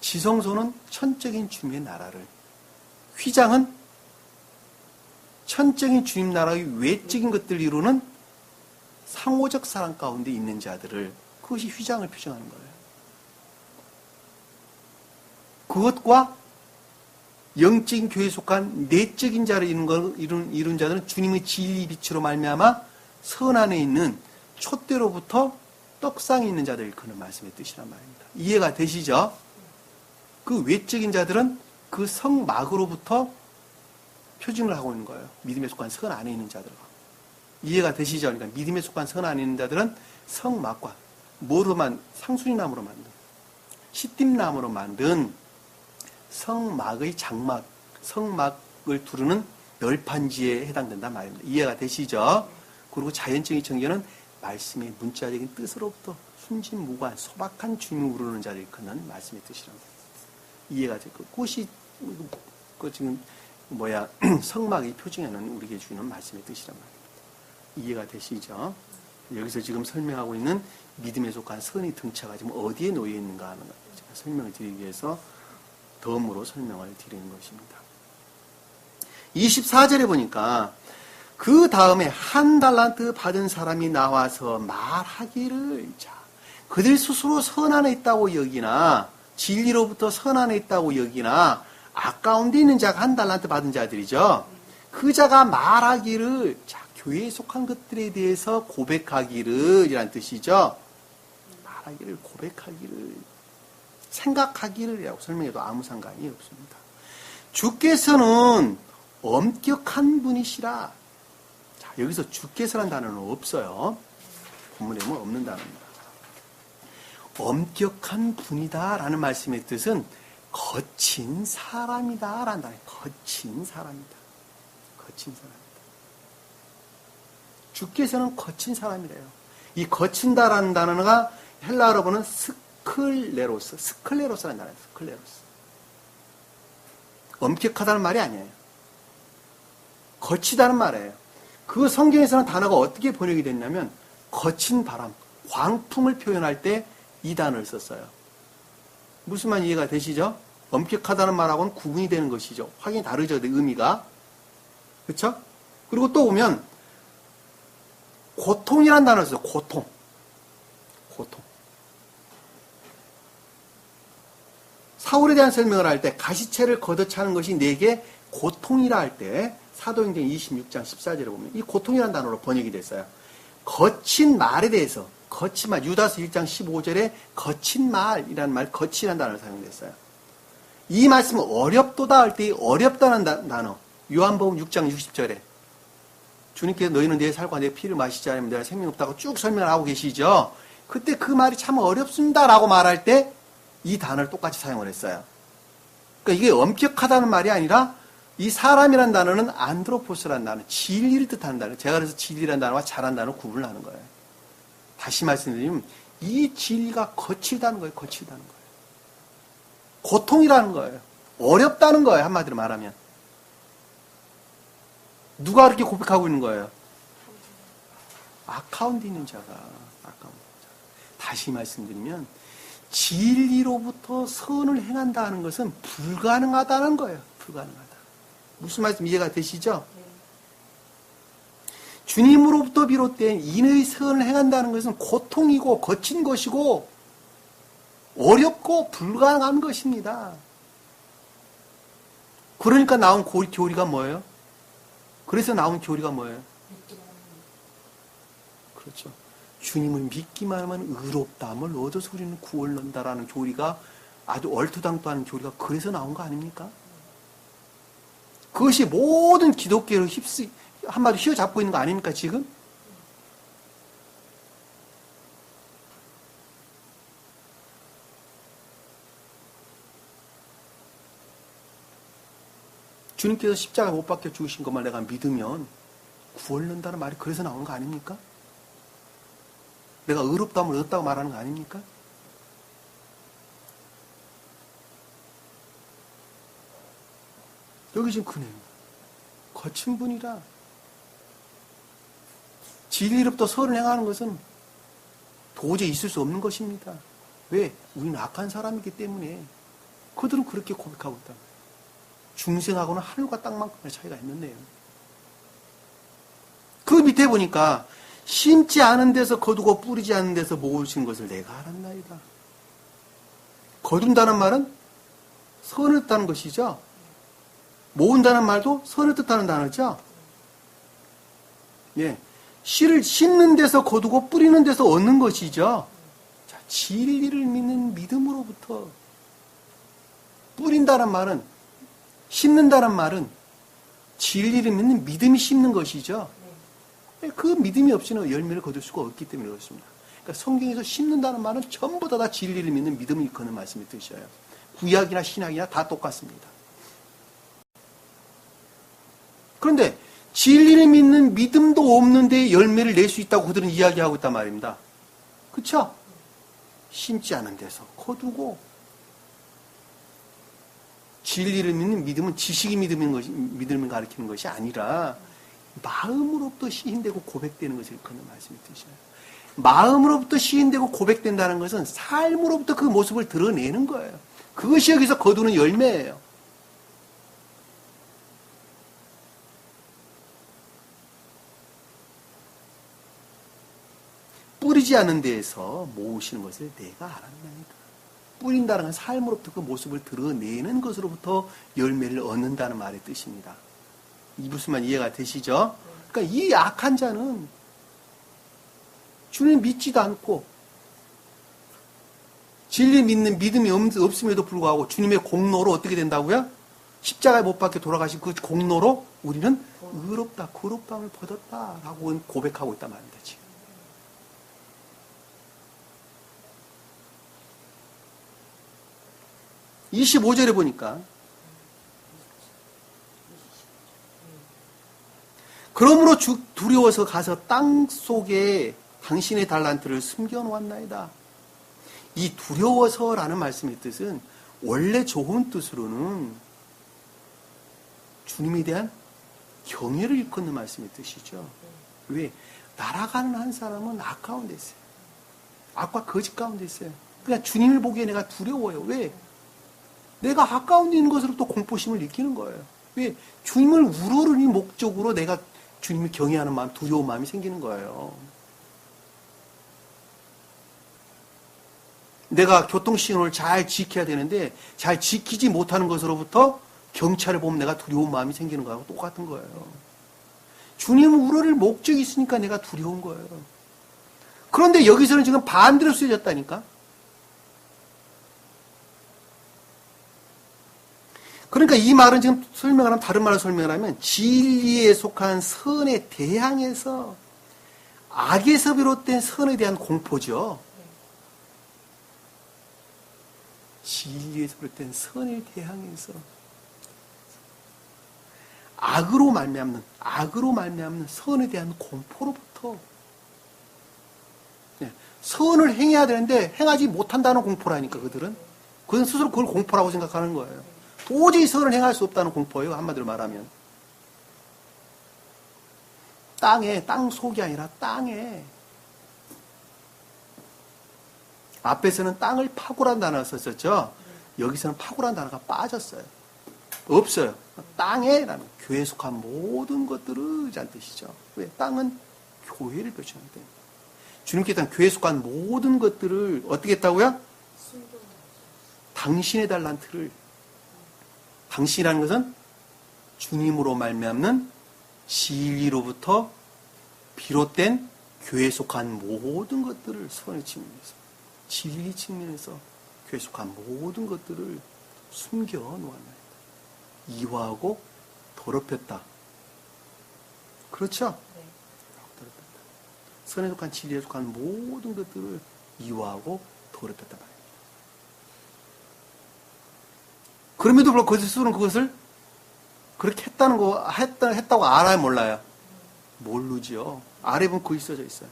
A: 지성소는 천적인 주님의 나라를, 휘장은 천적인 주님 나라의 외적인 것들을 이루는 상호적 사랑 가운데 있는 자들을, 그것이 휘장을 표정하는 거예요. 그것과 영적인 교회에 속한 내적인 자를 이룬 자들은 주님의 진리 빛으로 말미암아 선 안에 있는 촛대로부터 떡상에 있는 자들을 그는 말씀의 뜻이란 말입니다. 이해가 되시죠? 그 외적인 자들은 그 성막으로부터 표징을 하고 있는 거예요. 믿음에 속한 선 안에 있는 자들과. 이해가 되시죠? 그러니까 믿음에 속한 선 안에 있는 자들은 성막과 상수리나무로 만든, 시띠나무로 만든 성막의 장막, 성막을 두르는 널판지에 해당된단 말입니다. 이해가 되시죠? 그리고 자연적인 청계는 말씀의 문자적인 뜻으로부터 순진무구한 소박한 주님을 우러는 자를 일컫는 말씀의 뜻이랍니다. 이해가 되고, 그것이 지금 성막의 표징하는 우리에게 주는 말씀의 뜻이란 말입니다. 이해가 되시죠? 여기서 지금 설명하고 있는 믿음에 속한 선의 등차가 지금 어디에 놓여 있는가 하는 걸 제가 설명을 드리기 위해서 덤으로 설명을 드리는 것입니다. 24절에 보니까 그 다음에 1달란트 받은 사람이 나와서 말하기를, 자, 그들 스스로 선 안에 있다고 여기나 진리로부터 선 안에 있다고 여기나 아까운 데 있는 자가 1달란트 받은 자들이죠. 그 자가 말하기를, 자, 교회에 속한 것들에 대해서 고백하기를 이란 뜻이죠. 말하기를, 고백하기를, 생각하기를 라고 설명해도 아무 상관이 없습니다. 주께서는 엄격한 분이시라. 자, 여기서 주께서라는 단어는 없어요. 본문에 보면 없는 단어입니다. 엄격한 분이다 라는 말씀의 뜻은 거친 사람이다 라는 단어예요. 거친 사람이다. 거친 사람이다. 주께서는 거친 사람이래요. 이 거친다라는 단어가 헬라어로 보는 스클레로스라는 단어예요. 스클레로스. 엄격하다는 말이 아니에요. 거치다는 말이에요. 그 성경에서는 단어가 어떻게 번역이 됐냐면 거친 바람, 광풍을 표현할 때 이 단어를 썼어요. 무슨 말 이해가 되시죠? 엄격하다는 말하고는 구분이 되는 것이죠. 확연히 다르죠, 의미가. 그렇죠? 그리고 또 보면 고통이라는 단어를 써요. 고통. 사울에 대한 설명을 할 때 가시채를 걷어차는 것이 내게 고통이라 할 때 사도행전 26장 14절에 보면 이 고통이라는 단어로 번역이 됐어요. 거친 말에 대해서 거친 말, 유다서 1장 15절에 거친 말이라는 말, 거친이라는 단어를 사용됐어요. 이 말씀은 어렵도다 할 때 어렵다는 단어, 요한복음 6장 60절에 주님께서 너희는 내 살과 내 피를 마시지 않으면 내가 생명 없다고 쭉 설명을 하고 계시죠. 그때 그 말이 참 어렵습니다라고 말할 때 이 단어를 똑같이 사용을 했어요. 그러니까 이게 엄격하다는 말이 아니라 이 사람이라는 단어는 안드로포스라는 단어, 진리를 뜻하는 단어. 제가 그래서 진리라는 단어와 잘한 단어를 구분을 하는 거예요. 다시 말씀드리면 이 진리가 거칠다는 거예요. 거칠다는 거예요. 고통이라는 거예요. 어렵다는 거예요. 한마디로 말하면. 누가 그렇게 고백하고 있는 거예요? 아까운데 있는 자가. 다시 말씀드리면 진리로부터 선을 행한다는 것은 불가능하다는 거예요. 불가능하다. 무슨 말씀 이해가 되시죠? 주님으로부터 비롯된 인의 선을 행한다는 것은 고통이고 거친 것이고 어렵고 불가능한 것입니다. 그러니까 나온 교리가 뭐예요? 그래서 나온 교리가 뭐예요? 그렇죠. 주님을 믿기만 하면 의롭다함을 얻어서 우리는 구원을 얻는다라는 교리가 아주 얼토당토하는 교리가 그래서 나온 거 아닙니까? 그것이 모든 기독교를 한마디 휘어잡고 있는 거 아닙니까 지금? 주님께서 십자가에 못 박혀 죽으신 것만 내가 믿으면 구원을 얻는다는 말이 그래서 나오는 거 아닙니까? 내가 의롭다함을 얻었다고 말하는 거 아닙니까? 여기 지금 그네요. 거친 분이라 진리로부터 선을 행하는 것은 도저히 있을 수 없는 것입니다. 왜? 우리는 악한 사람이기 때문에 그들은 그렇게 고백하고 있다. 중생하고는 하늘과 땅만큼의 차이가 있는데요. 그 밑에 보니까 심지 않은 데서 거두고 뿌리지 않은 데서 모으신 것을 내가 알았나이다. 거둔다는 말은 선을 뜻하는 것이죠. 모은다는 말도 선을 뜻하는 단어죠. 예. 씨를 심는 데서 거두고 뿌리는 데서 얻는 것이죠. 자, 진리를 믿는 믿음으로부터 뿌린다는 말은 심는다는 말은 진리를 믿는 믿음이 심는 것이죠. 그 믿음이 없이는 열매를 거둘 수가 없기 때문에 그렇습니다. 그러니까 성경에서 심는다는 말은 전부 다 진리를 믿는 믿음을 일컫는 말씀이 뜻이에요. 구약이나 신약이나 다 똑같습니다. 그런데 진리를 믿는 믿음도 없는데 열매를 낼 수 있다고 그들은 이야기하고 있단 말입니다. 그렇죠? 심지 않은 데서 거두고 진리를 믿는 믿음은 지식이 믿음을 가리키는 것이 아니라 마음으로부터 시인되고 고백되는 것을 일컫는 말씀이 뜻이에요. 마음으로부터 시인되고 고백된다는 것은 삶으로부터 그 모습을 드러내는 거예요. 그것이 여기서 거두는 열매예요. 뿌리지 않은 데에서 모으시는 것을 내가 알았나이다. 뿌린다는 건 삶으로부터 그 모습을 드러내는 것으로부터 열매를 얻는다는 말의 뜻입니다. 이 무슨 말 이해가 되시죠? 그러니까 이 악한 자는 주님 믿지도 않고 진리 믿는 믿음이 없음에도 불구하고 주님의 공로로 어떻게 된다고요? 십자가에 못 박혀 돌아가신 그 공로로 우리는 의롭다, 거룩함을 받았다라고 고백하고 있단 말입니다. 지금. (25절에) 보니까 그러므로 두려워서 가서 땅 속에 당신의 달란트를 숨겨놓았나이다. 이 두려워서라는 말씀의 뜻은 원래 좋은 뜻으로는 주님에 대한 경외를 일컫는 말씀의 뜻이죠. 왜? 날아가는 한 사람은 악 가운데 있어요. 악과 거짓 가운데 있어요. 그러니까 주님을 보기에 내가 두려워요. 왜? 내가 가까운 있는 것으로부터 공포심을 느끼는 거예요. 왜? 주님을 우러르니 목적으로 내가 주님이 경외하는 마음, 두려운 마음이 생기는 거예요. 내가 교통신호를 잘 지켜야 되는데 잘 지키지 못하는 것으로부터 경찰을 보면 내가 두려운 마음이 생기는 거하고 똑같은 거예요. 주님은 우리를 목적이 있으니까 내가 두려운 거예요. 그런데 여기서는 지금 반대로 쓰여졌다니까. 그러니까 이 말은 지금 설명을 하면, 다른 말로 설명을 하면 진리에 속한 선에 대항해서 악에서 비롯된 선에 대한 공포죠. 진리에서 비롯된 선에 대항해서 악으로 말미암는 선에 대한 공포로부터, 선을 행해야 되는데 행하지 못한다는 공포라니까. 그들은 스스로 그걸 공포라고 생각하는 거예요. 도저히 선을 행할 수 없다는 공포예요. 한마디로 말하면 땅 속이 아니라 땅에. 앞에서는 땅을 파고란 단어가 썼었죠. 여기서는 파고란 단어가 빠졌어요. 없어요. 땅에라는 교회에 속한 모든 것들을 이란 뜻이죠. 왜? 땅은 교회를 표시하는 데. 주님께서 교회에 속한 모든 것들을 어떻게 했다고요? 당신의 달란트를. 당신이라는 것은 주님으로 말미암는 진리로부터 비롯된 교회에 속한 모든 것들을 선의 측면에서, 진리 측면에서 교회에 속한 모든 것들을 숨겨 놓았나이다. 이화하고 더럽혔다. 그렇죠?
B: 네.
A: 더럽혔다. 선에 속한 진리에 속한 모든 것들을 이화하고 더럽혔다 말입니다. 그럼에도 불구하고 스스로는 그것을 그렇게 했다고 알아요, 몰라요? 모르지요. 아래 보면 그거 써져 있어요.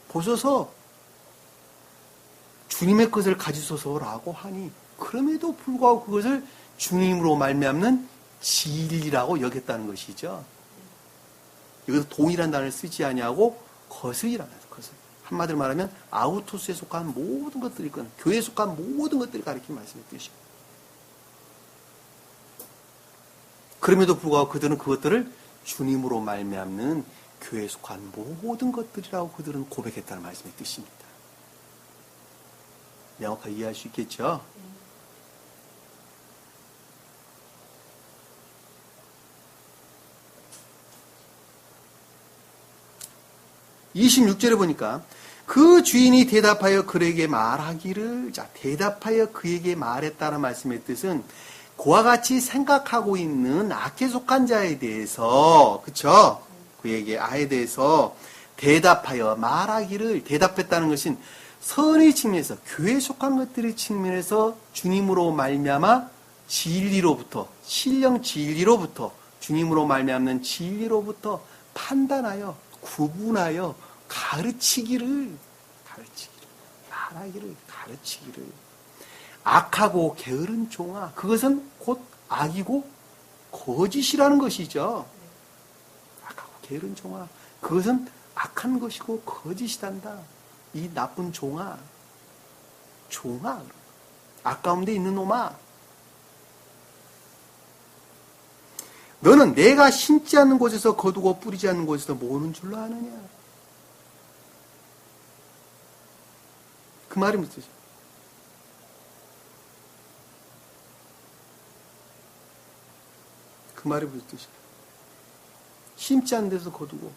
A: 보셔서 주님의 것을 가지소서라고 하니, 그럼에도 불구하고 그것을 주님으로 말미암는 진리라고 여겼다는 것이죠. 여기서 돈이라는 단어를 쓰지 아니하고 거슬이라는 것을, 한마디로 말하면 아우토스에 속한 모든 것들이 있거나 교회에 속한 모든 것들이 가리키는 말씀의 뜻이에요. 그럼에도 불구하고 그들은 그것들을 주님으로 말미암는 교회에 속한 모든 것들이라고 그들은 고백했다는 말씀의 뜻입니다. 명확하게 이해할 수 있겠죠? 26절에 보니까 그 주인이 대답하여 그에게 말하기를, 대답하여 그에게 말했다는 말씀의 뜻은 그와 같이 생각하고 있는 악에 속한 자에 대해서, 그쵸? 그에게 아에 대해서 대답하여 말하기를, 대답했다는 것은 선의 측면에서, 교회에 속한 것들의 측면에서 주님으로 말미암아 진리로부터, 신령 진리로부터, 주님으로 말미암는 진리로부터 판단하여, 구분하여 가르치기를, 말하기를, 가르치기를. 악하고 게으른 종아, 그것은 곧 악이고 거짓이라는 것이죠. 악하고 게으른 종아, 그것은 악한 것이고 거짓이단다. 이 나쁜 종아, 악 가운데 있는 놈아, 너는 내가 심지 않는 곳에서 거두고 뿌리지 않는 곳에서 모으는 줄로 아느냐. 그 말이 무슨 뜻이죠? 그 말이 무슨 뜻이에요? 심지 않는 데서 거두고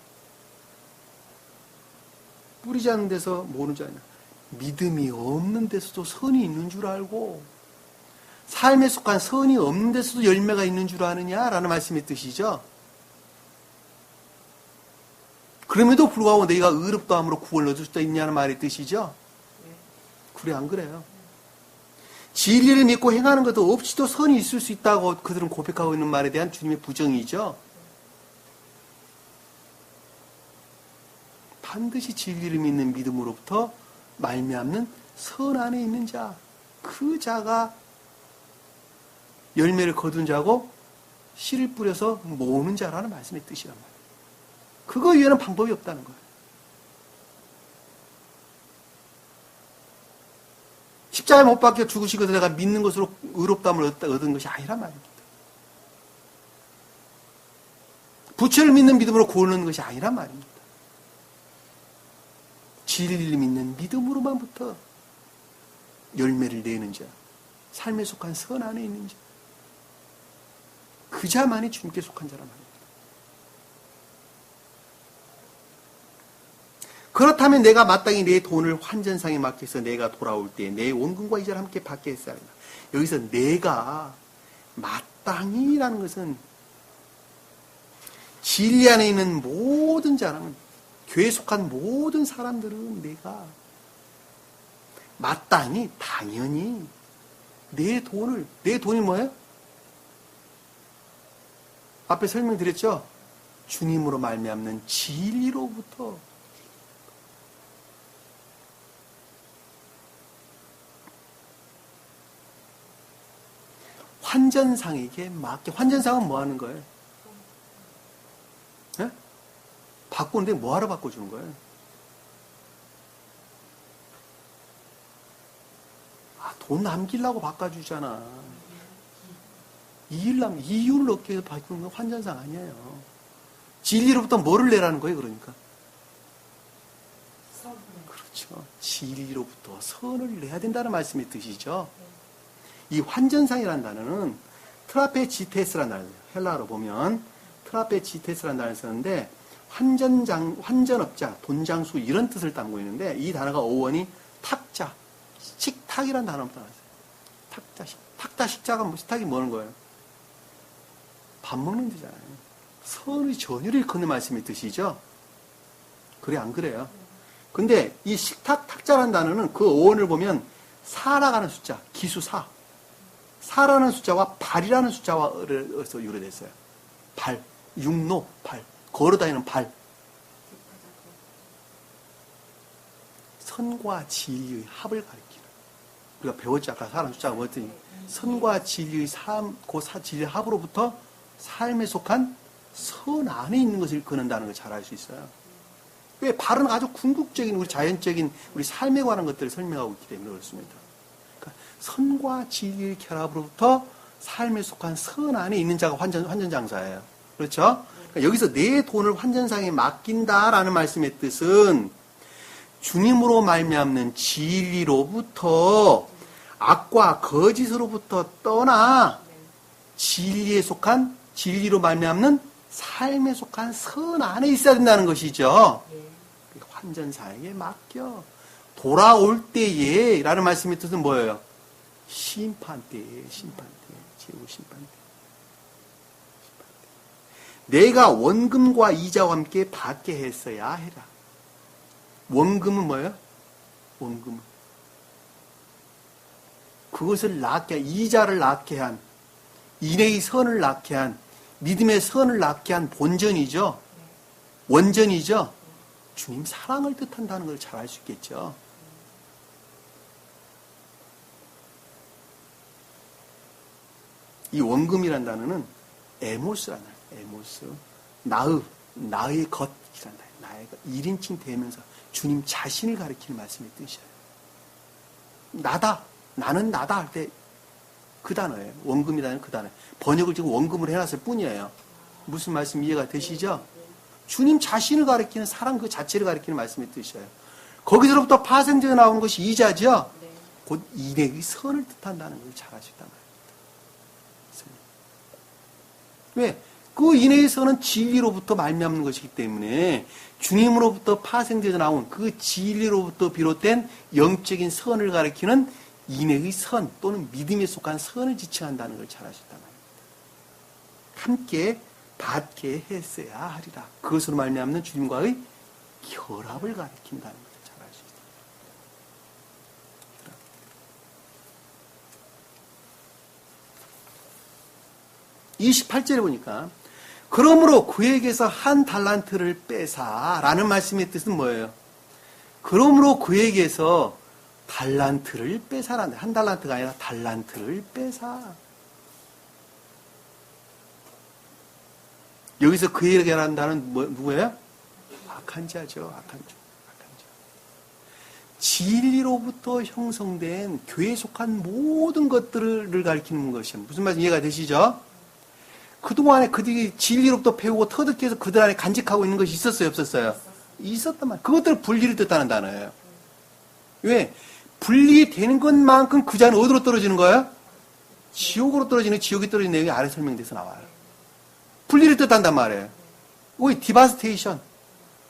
A: 뿌리지 않는 데서 모으는 줄 아냐. 믿음이 없는 데서도 선이 있는 줄 알고 삶에 속한 선이 없는 데서도 열매가 있는 줄 아느냐라는 말씀의 뜻이죠. 그럼에도 불구하고 너희가 의롭다함으로 구원을 얻을 수 있냐는 말의 뜻이죠. 그래, 안 그래요? 진리를 믿고 행하는 것도 없이도 선이 있을 수 있다고 그들은 고백하고 있는 말에 대한 주님의 부정이죠. 반드시 진리를 믿는 믿음으로부터 말미암는 선 안에 있는 자, 그 자가 열매를 거둔 자고 씨를 뿌려서 모으는 자라는 말씀의 뜻이란 말이에요. 그거 이외에는 방법이 없다는 거예요. 십자가에 못 박혀 죽으시고 내가 믿는 것으로 의롭다함을 얻은 것이 아니란 말입니다. 부처를 믿는 믿음으로 구원하는 것이 아니란 말입니다. 진리를 믿는 믿음으로만부터 열매를 내는 자, 삶에 속한 선 안에 있는 자, 그 자만이 주님께 속한 자란 말입니다. 그렇다면 내가 마땅히 내 돈을 환전상에 맡겨서 내가 돌아올 때 내 원금과 이자를 함께 받게 했어야 한다. 여기서 내가 마땅히라는 것은 진리 안에 있는 모든 자라는 교회에 속한 모든 사람들은 내가 마땅히 당연히 내 돈이 뭐예요? 앞에 설명드렸죠? 주님으로 말미암는 진리로부터 환전상에게 맡겨. 환전상은 뭐 하는 거예요? 네? 바꾸는데 뭐하러 바꿔주는 거예요? 돈 남기려고 바꿔주잖아. 이윤을 얻기 위해서 바꾸는 건 환전상 아니에요. 진리로부터 뭐를 내라는 거예요, 그러니까? 그렇죠. 진리로부터 선을 내야 된다는 말씀의 뜻이죠. 이 환전상이라는 단어는 트라페지테스라는 단어예요. 헬라어로 보면 트라페지테스라는 단어를 쓰는데 환전업자, 돈장수 이런 뜻을 담고 있는데 이 단어가 어원이 탁자, 식탁이라는 단어부터 나왔어요. 탁자, 식자가 식탁이 뭐는 거예요? 밥 먹는 데잖아요. 선의 전율을 일컫는 말씀의 뜻이죠. 그래 안 그래요? 근데 이 식탁, 탁자라는 단어는 그 어원을 보면 사라가는 숫자, 기수사. 사라는 숫자와 발이라는 숫자와서 유래됐어요. 발, 육로, 발, 걸어다니는 발. 선과 진리의 합을 가리키는. 우리가 배웠지 아까 사라는 숫자가 뭐였더니 선과 진리의 진리의 합으로부터 삶에 속한 선 안에 있는 것을 일컫는다는 걸 잘 알 수 있어요. 왜 발은 아주 궁극적인 우리 자연적인 우리 삶에 관한 것들을 설명하고 있기 때문에 그렇습니다. 선과 진리의 결합으로부터 삶에 속한 선 안에 있는 자가 환전장사예요. 그렇죠? 그러니까 여기서 내 돈을 환전상에 맡긴다라는 말씀의 뜻은 주님으로 말미암는 진리로부터 악과 거짓으로부터 떠나 진리에 속한 진리로 말미암는 삶에 속한 선 안에 있어야 된다는 것이죠. 환전상에게 맡겨 돌아올 때에 라는 말씀의 뜻은 뭐예요? 심판대에, 제후 심판대. 내가 원금과 이자와 함께 받게 했어야 해라. 원금은 뭐예요? 원금은 그것을 낳게 한, 이자를 낳게 한, 인의 선을 낳게 한, 믿음의 선을 낳게 한 본전이죠. 원전이죠. 주님 사랑을 뜻한다는 걸 잘 알 수 있겠죠. 이 원금이란 단어는 에모스라는 단어예요. 에모스. 나의 것이란 단어예요. 나의 것. 1인칭 대명사. 주님 자신을 가리키는 말씀의 뜻이에요. 나다. 나는 나다 할 때 그 단어예요. 원금이라는 그 단어예요. 번역을 지금 원금으로 해놨을 뿐이에요. 무슨 말씀 이해가 되시죠? 주님 자신을 가리키는 사랑 그 자체를 가리키는 말씀의 뜻이에요. 거기서부터 파생되어 나오는 것이 이자죠. 곧 인의 선을 뜻한다는 걸 잘 아시단 말이에요. 왜? 그 인의 선은 진리로부터 말미암는 것이기 때문에 주님으로부터 파생되어 나온 그 진리로부터 비롯된 영적인 선을 가리키는 인의 선 또는 믿음에 속한 선을 지칭한다는 걸 잘 아시단 말입니다. 함께 받게 했어야 하리라. 그것으로 말미암는 주님과의 결합을 가리킨다는 것을 잘 알 수 있습니다. 28절에 보니까 그러므로 그에게서 한 달란트를 빼사라는 말씀의 뜻은 뭐예요? 그러므로 그에게서 달란트를 빼사라는 한 달란트가 아니라 달란트를 빼사. 여기서 그에게라는 단어는 누구예요? 악한 자죠. 악한 자. 진리로부터 형성된 교회에 속한 모든 것들을 가리키는 것이에요. 무슨 말씀 이해가 되시죠? 그동안에 그들이 진리로부터 배우고 터득해서 그들 안에 간직하고 있는 것이 있었어요, 없었어요? 있었단 말이에요. 그것들은 분리를 뜻하는 단어예요. 왜? 분리되는 것만큼 그 자는 어디로 떨어지는 거예요? 지옥으로 떨어지는, 지옥이 떨어지는 내용이 아래 설명돼서 나와요. 분리를 뜻한단 말이에요. 왜? 디바스테이션.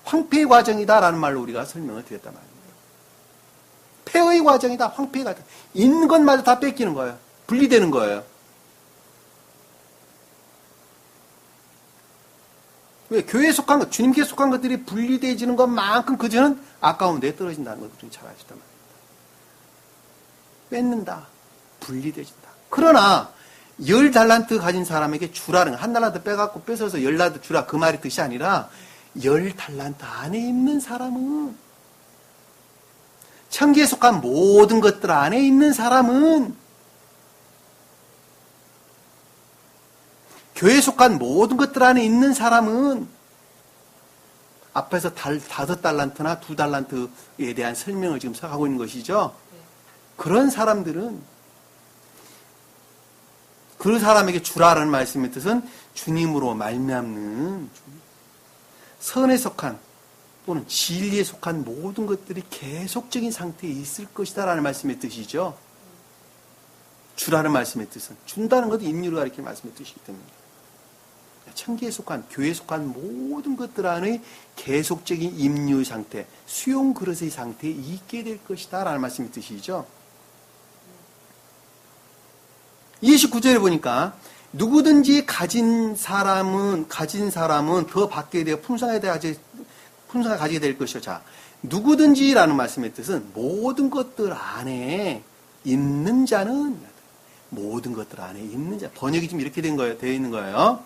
A: 황폐의 과정이다라는 말로 우리가 설명을 드렸단 말입니다. 폐허의 과정이다, 황폐의 과정. 있는 것마저 다 뺏기는 거예요. 분리되는 거예요. 왜? 교회에 속한 것, 주님께 속한 것들이 분리되어지는 것만큼 그저는 아까운 데에 떨어진다는 걸 잘 아시단 말입니다. 뺏는다. 분리되어진다. 그러나 10달란트 가진 사람에게 주라는, 1달란트 빼갖고 뺏어서 10달란트 주라, 그 말의 뜻이 아니라 10달란트 안에 있는 사람은, 천기에 속한 모든 것들 안에 있는 사람은, 교회에 속한 모든 것들 안에 있는 사람은, 앞에서 5달란트나 2달란트에 대한 설명을 지금 하고 있는 것이죠. 그런 사람들은, 그 사람에게 주라라는 말씀의 뜻은 주님으로 말미암는, 선에 속한 또는 진리에 속한 모든 것들이 계속적인 상태에 있을 것이다 라는 말씀의 뜻이죠. 주라는 말씀의 뜻은, 준다는 것도 임유를 가리키는 말씀의 뜻이기 때문입니다. 천기에 속한, 교회에 속한 모든 것들 안의 계속적인 임유 상태, 수용 그릇의 상태에 있게 될 것이다 라는 말씀의 뜻이죠. 29절에 보니까 누구든지 가진 사람은 더 받게 되어 풍성하게 가지게 될 것이요. 자, 누구든지라는 말씀의 뜻은 모든 것들 안에 있는 자는, 모든 것들 안에 있는 자. 번역이 좀 이렇게 된 거예요. 되어 있는 거예요.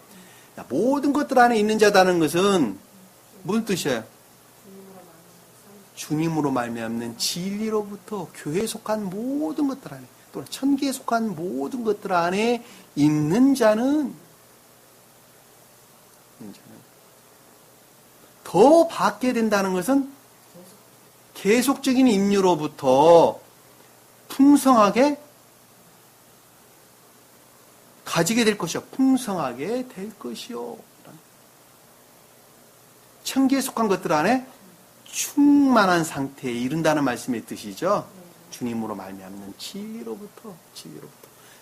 A: 모든 것들 안에 있는 자다는 것은 무슨 뜻이에요? 주님으로 말미암는 진리로부터 교회에 속한 모든 것들 안에, 또는 천기에 속한 모든 것들 안에 있는 자는 더 받게 된다는 것은 계속적인 임유로부터 풍성하게 가지게 될 것이요. 풍성하게 될 것이요. 천기에 속한 것들 안에 충만한 상태에 이른다는 말씀의 뜻이죠. 주님으로 말미암는 진리로부터.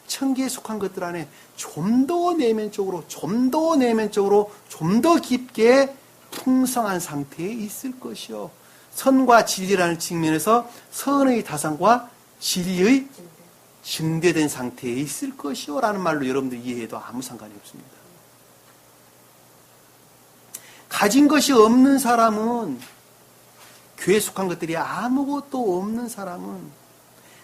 A: 천기에 속한 것들 안에 좀 더 내면적으로, 좀 더 깊게 풍성한 상태에 있을 것이요. 선과 진리라는 측면에서 선의 다상과 진리의 증대된 상태에 있을 것이요 라는 말로 여러분들 이해해도 아무 상관이 없습니다. 가진 것이 없는 사람은, 교회에 속한 것들이 아무것도 없는 사람은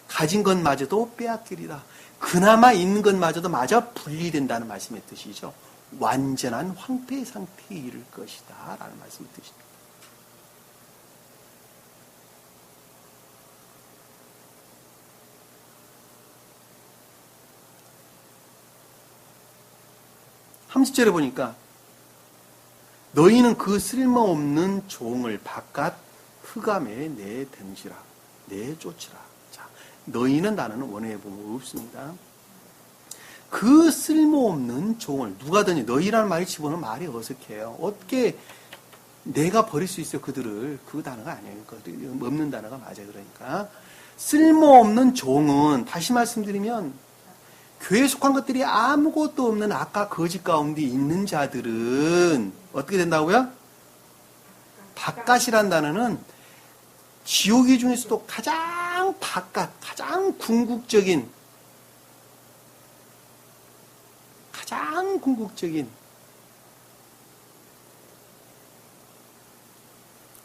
A: 가진 것마저도 빼앗기리라. 그나마 있는 것마저도 마저 분리된다는 말씀의 뜻이죠. 완전한 황폐의 상태에 이를 것이다 라는 말씀의 뜻입니다. (30절에) 보니까 너희는 그 쓸모없는 종을 바깥 흑암에 내던지라, 내쫓으라. 자, 너희는 단어는 원어에 보면 없습니다. 그 쓸모없는 종을, 누가든지, 너희라는 말이 집어넣으면 말이 어색해요. 어떻게 내가 버릴 수 있어요, 그들을. 그 단어가 아니에요. 없는 단어가 맞아요. 그러니까 쓸모없는 종은, 다시 말씀드리면 교회에 속한 것들이 아무것도 없는 아까 거짓 가운데 있는 자들은 어떻게 된다고요? 바깥이란 단어는 지옥의 중에서도 가장 바깥, 가장 궁극적인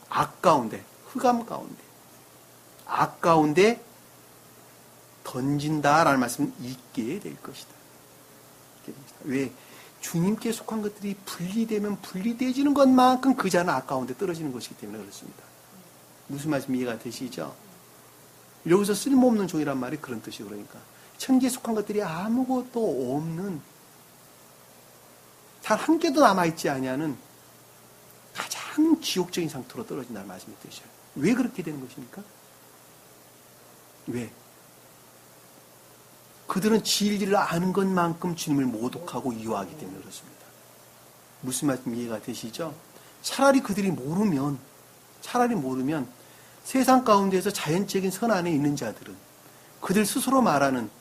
A: 악 가운데, 흑암 가운데, 악 가운데 던진다라는 말씀은 있게 될 것이다. 왜? 주님께 속한 것들이 분리되면 분리되어지는 것만큼 그 자는 악 가운데 떨어지는 것이기 때문에 그렇습니다. 무슨 말씀 이해가 되시죠? 여기서 쓸모없는 종이란 말이 그런 뜻이에요. 그러니까 천기에 속한 것들이 아무것도 없는, 단 한 개도 남아있지 아니하는 가장 지옥적인 상태로 떨어진다는 말씀의 뜻이에요. 왜 그렇게 되는 것입니까? 왜? 그들은 진리를 아는 것만큼 주님을 모독하고 이화하기 때문에 그렇습니다. 무슨 말씀 이해가 되시죠? 차라리 그들이 모르면 세상 가운데에서 자연적인 선 안에 있는 자들은 그들 스스로 말하는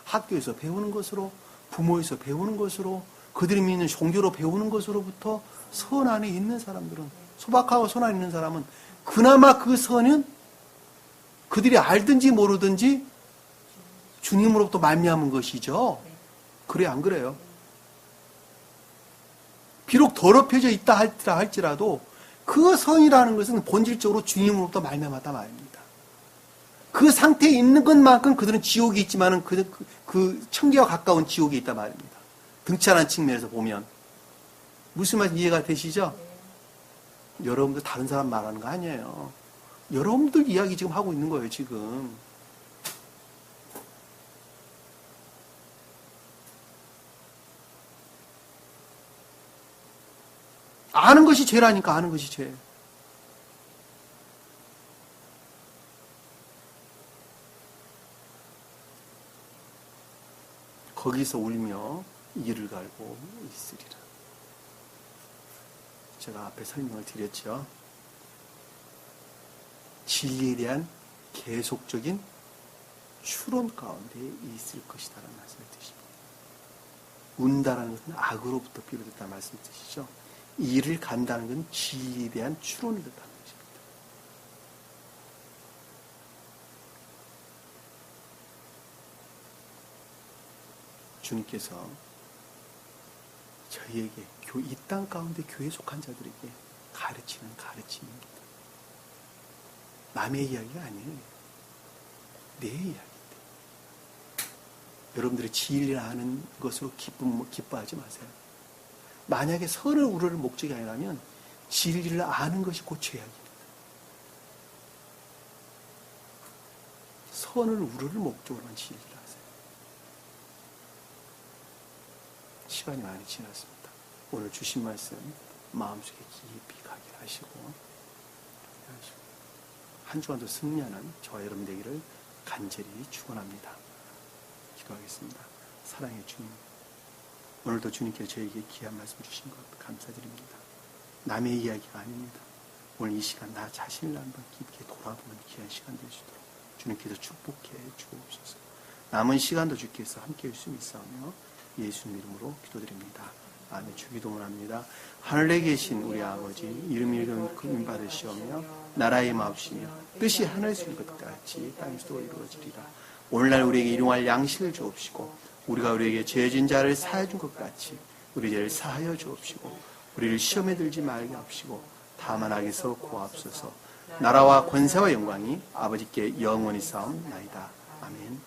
A: 학교에서 배우는 것으로, 부모에서 배우는 것으로, 그들이 믿는 종교로 배우는 것으로부터 선 안에 있는 사람들은, 소박하고 선 안에 있는 사람은 그나마 그 선은 그들이 알든지 모르든지 주님으로부터 말미암은 것이죠. 그래 안 그래요? 비록 더럽혀져 있다 할지라도 그 선이라는 것은 본질적으로 주님으로부터 말미암았다 말입니다. 그 상태에 있는 것만큼 그들은 지옥이 있지만은 그 천계와 가까운 지옥이 있다 말입니다. 등치하는 측면에서 보면. 무슨 말 이해가 되시죠? 여러분들 다른 사람 말하는 거 아니에요. 여러분들 이야기 지금 하고 있는 거예요, 지금. 아는 것이 죄라니까, 아는 것이 죄. 거기서 울며 이를 갈고 있으리라. 제가 앞에 설명을 드렸죠. 진리에 대한 계속적인 추론 가운데 있을 것이다라는 말씀을 드십니다. 운다라는 것은 악으로부터 비롯됐다는 말씀을 드시죠. 이를 간다는 것은 진리에 대한 추론을 뜻하는 것입니다. 주님께서 저희에게 이 땅 가운데 교회에 속한 자들에게 가르치는 가르침입니다. 남의 이야기가 아니에요. 내 이야기입니다. 여러분들이 진리를 아는 것으로 기뻐하지 마세요. 만약에 선을 우러를 목적이 아니라면 진리를 아는 것이 곧 죄악입니다. 선을 우러를 목적으로 한 진리를 하세요. 시간이 많이 지났습니다. 오늘 주신 말씀 마음속에 깊이 가게 하시고 한 주간도 승리하는 저와 여러분 되기를 간절히 축원합니다. 기도하겠습니다. 사랑의 주님, 오늘도 주님께서 저에게 귀한 말씀 주신 것 감사드립니다. 남의 이야기가 아닙니다. 오늘 이 시간 나 자신을 한번 깊게 돌아보는 귀한 시간 될 수 있도록 주님께서 축복해 주옵소서. 남은 시간도 주께서 함께 할 수 있사오며 예수님 이름으로 기도드립니다. 아멘. 주기도문 합니다. 하늘에 계신 우리 아버지, 이름이 금인 받으시오며 나라의 마옵시며 뜻이 하늘에서 이룬 것 같이 땅에서도 이루어지리라. 오늘날 우리에게 일용할 양식을 주옵시고 우리가 우리에게 죄진 자를 사하여 준 것 같이 우리 죄를 사하여 주옵시고 우리를 시험에 들지 말게 하옵시고 다만 악에서 구하옵소서. 나라와 권세와 영광이 아버지께 영원히 싸움나이다. 아멘.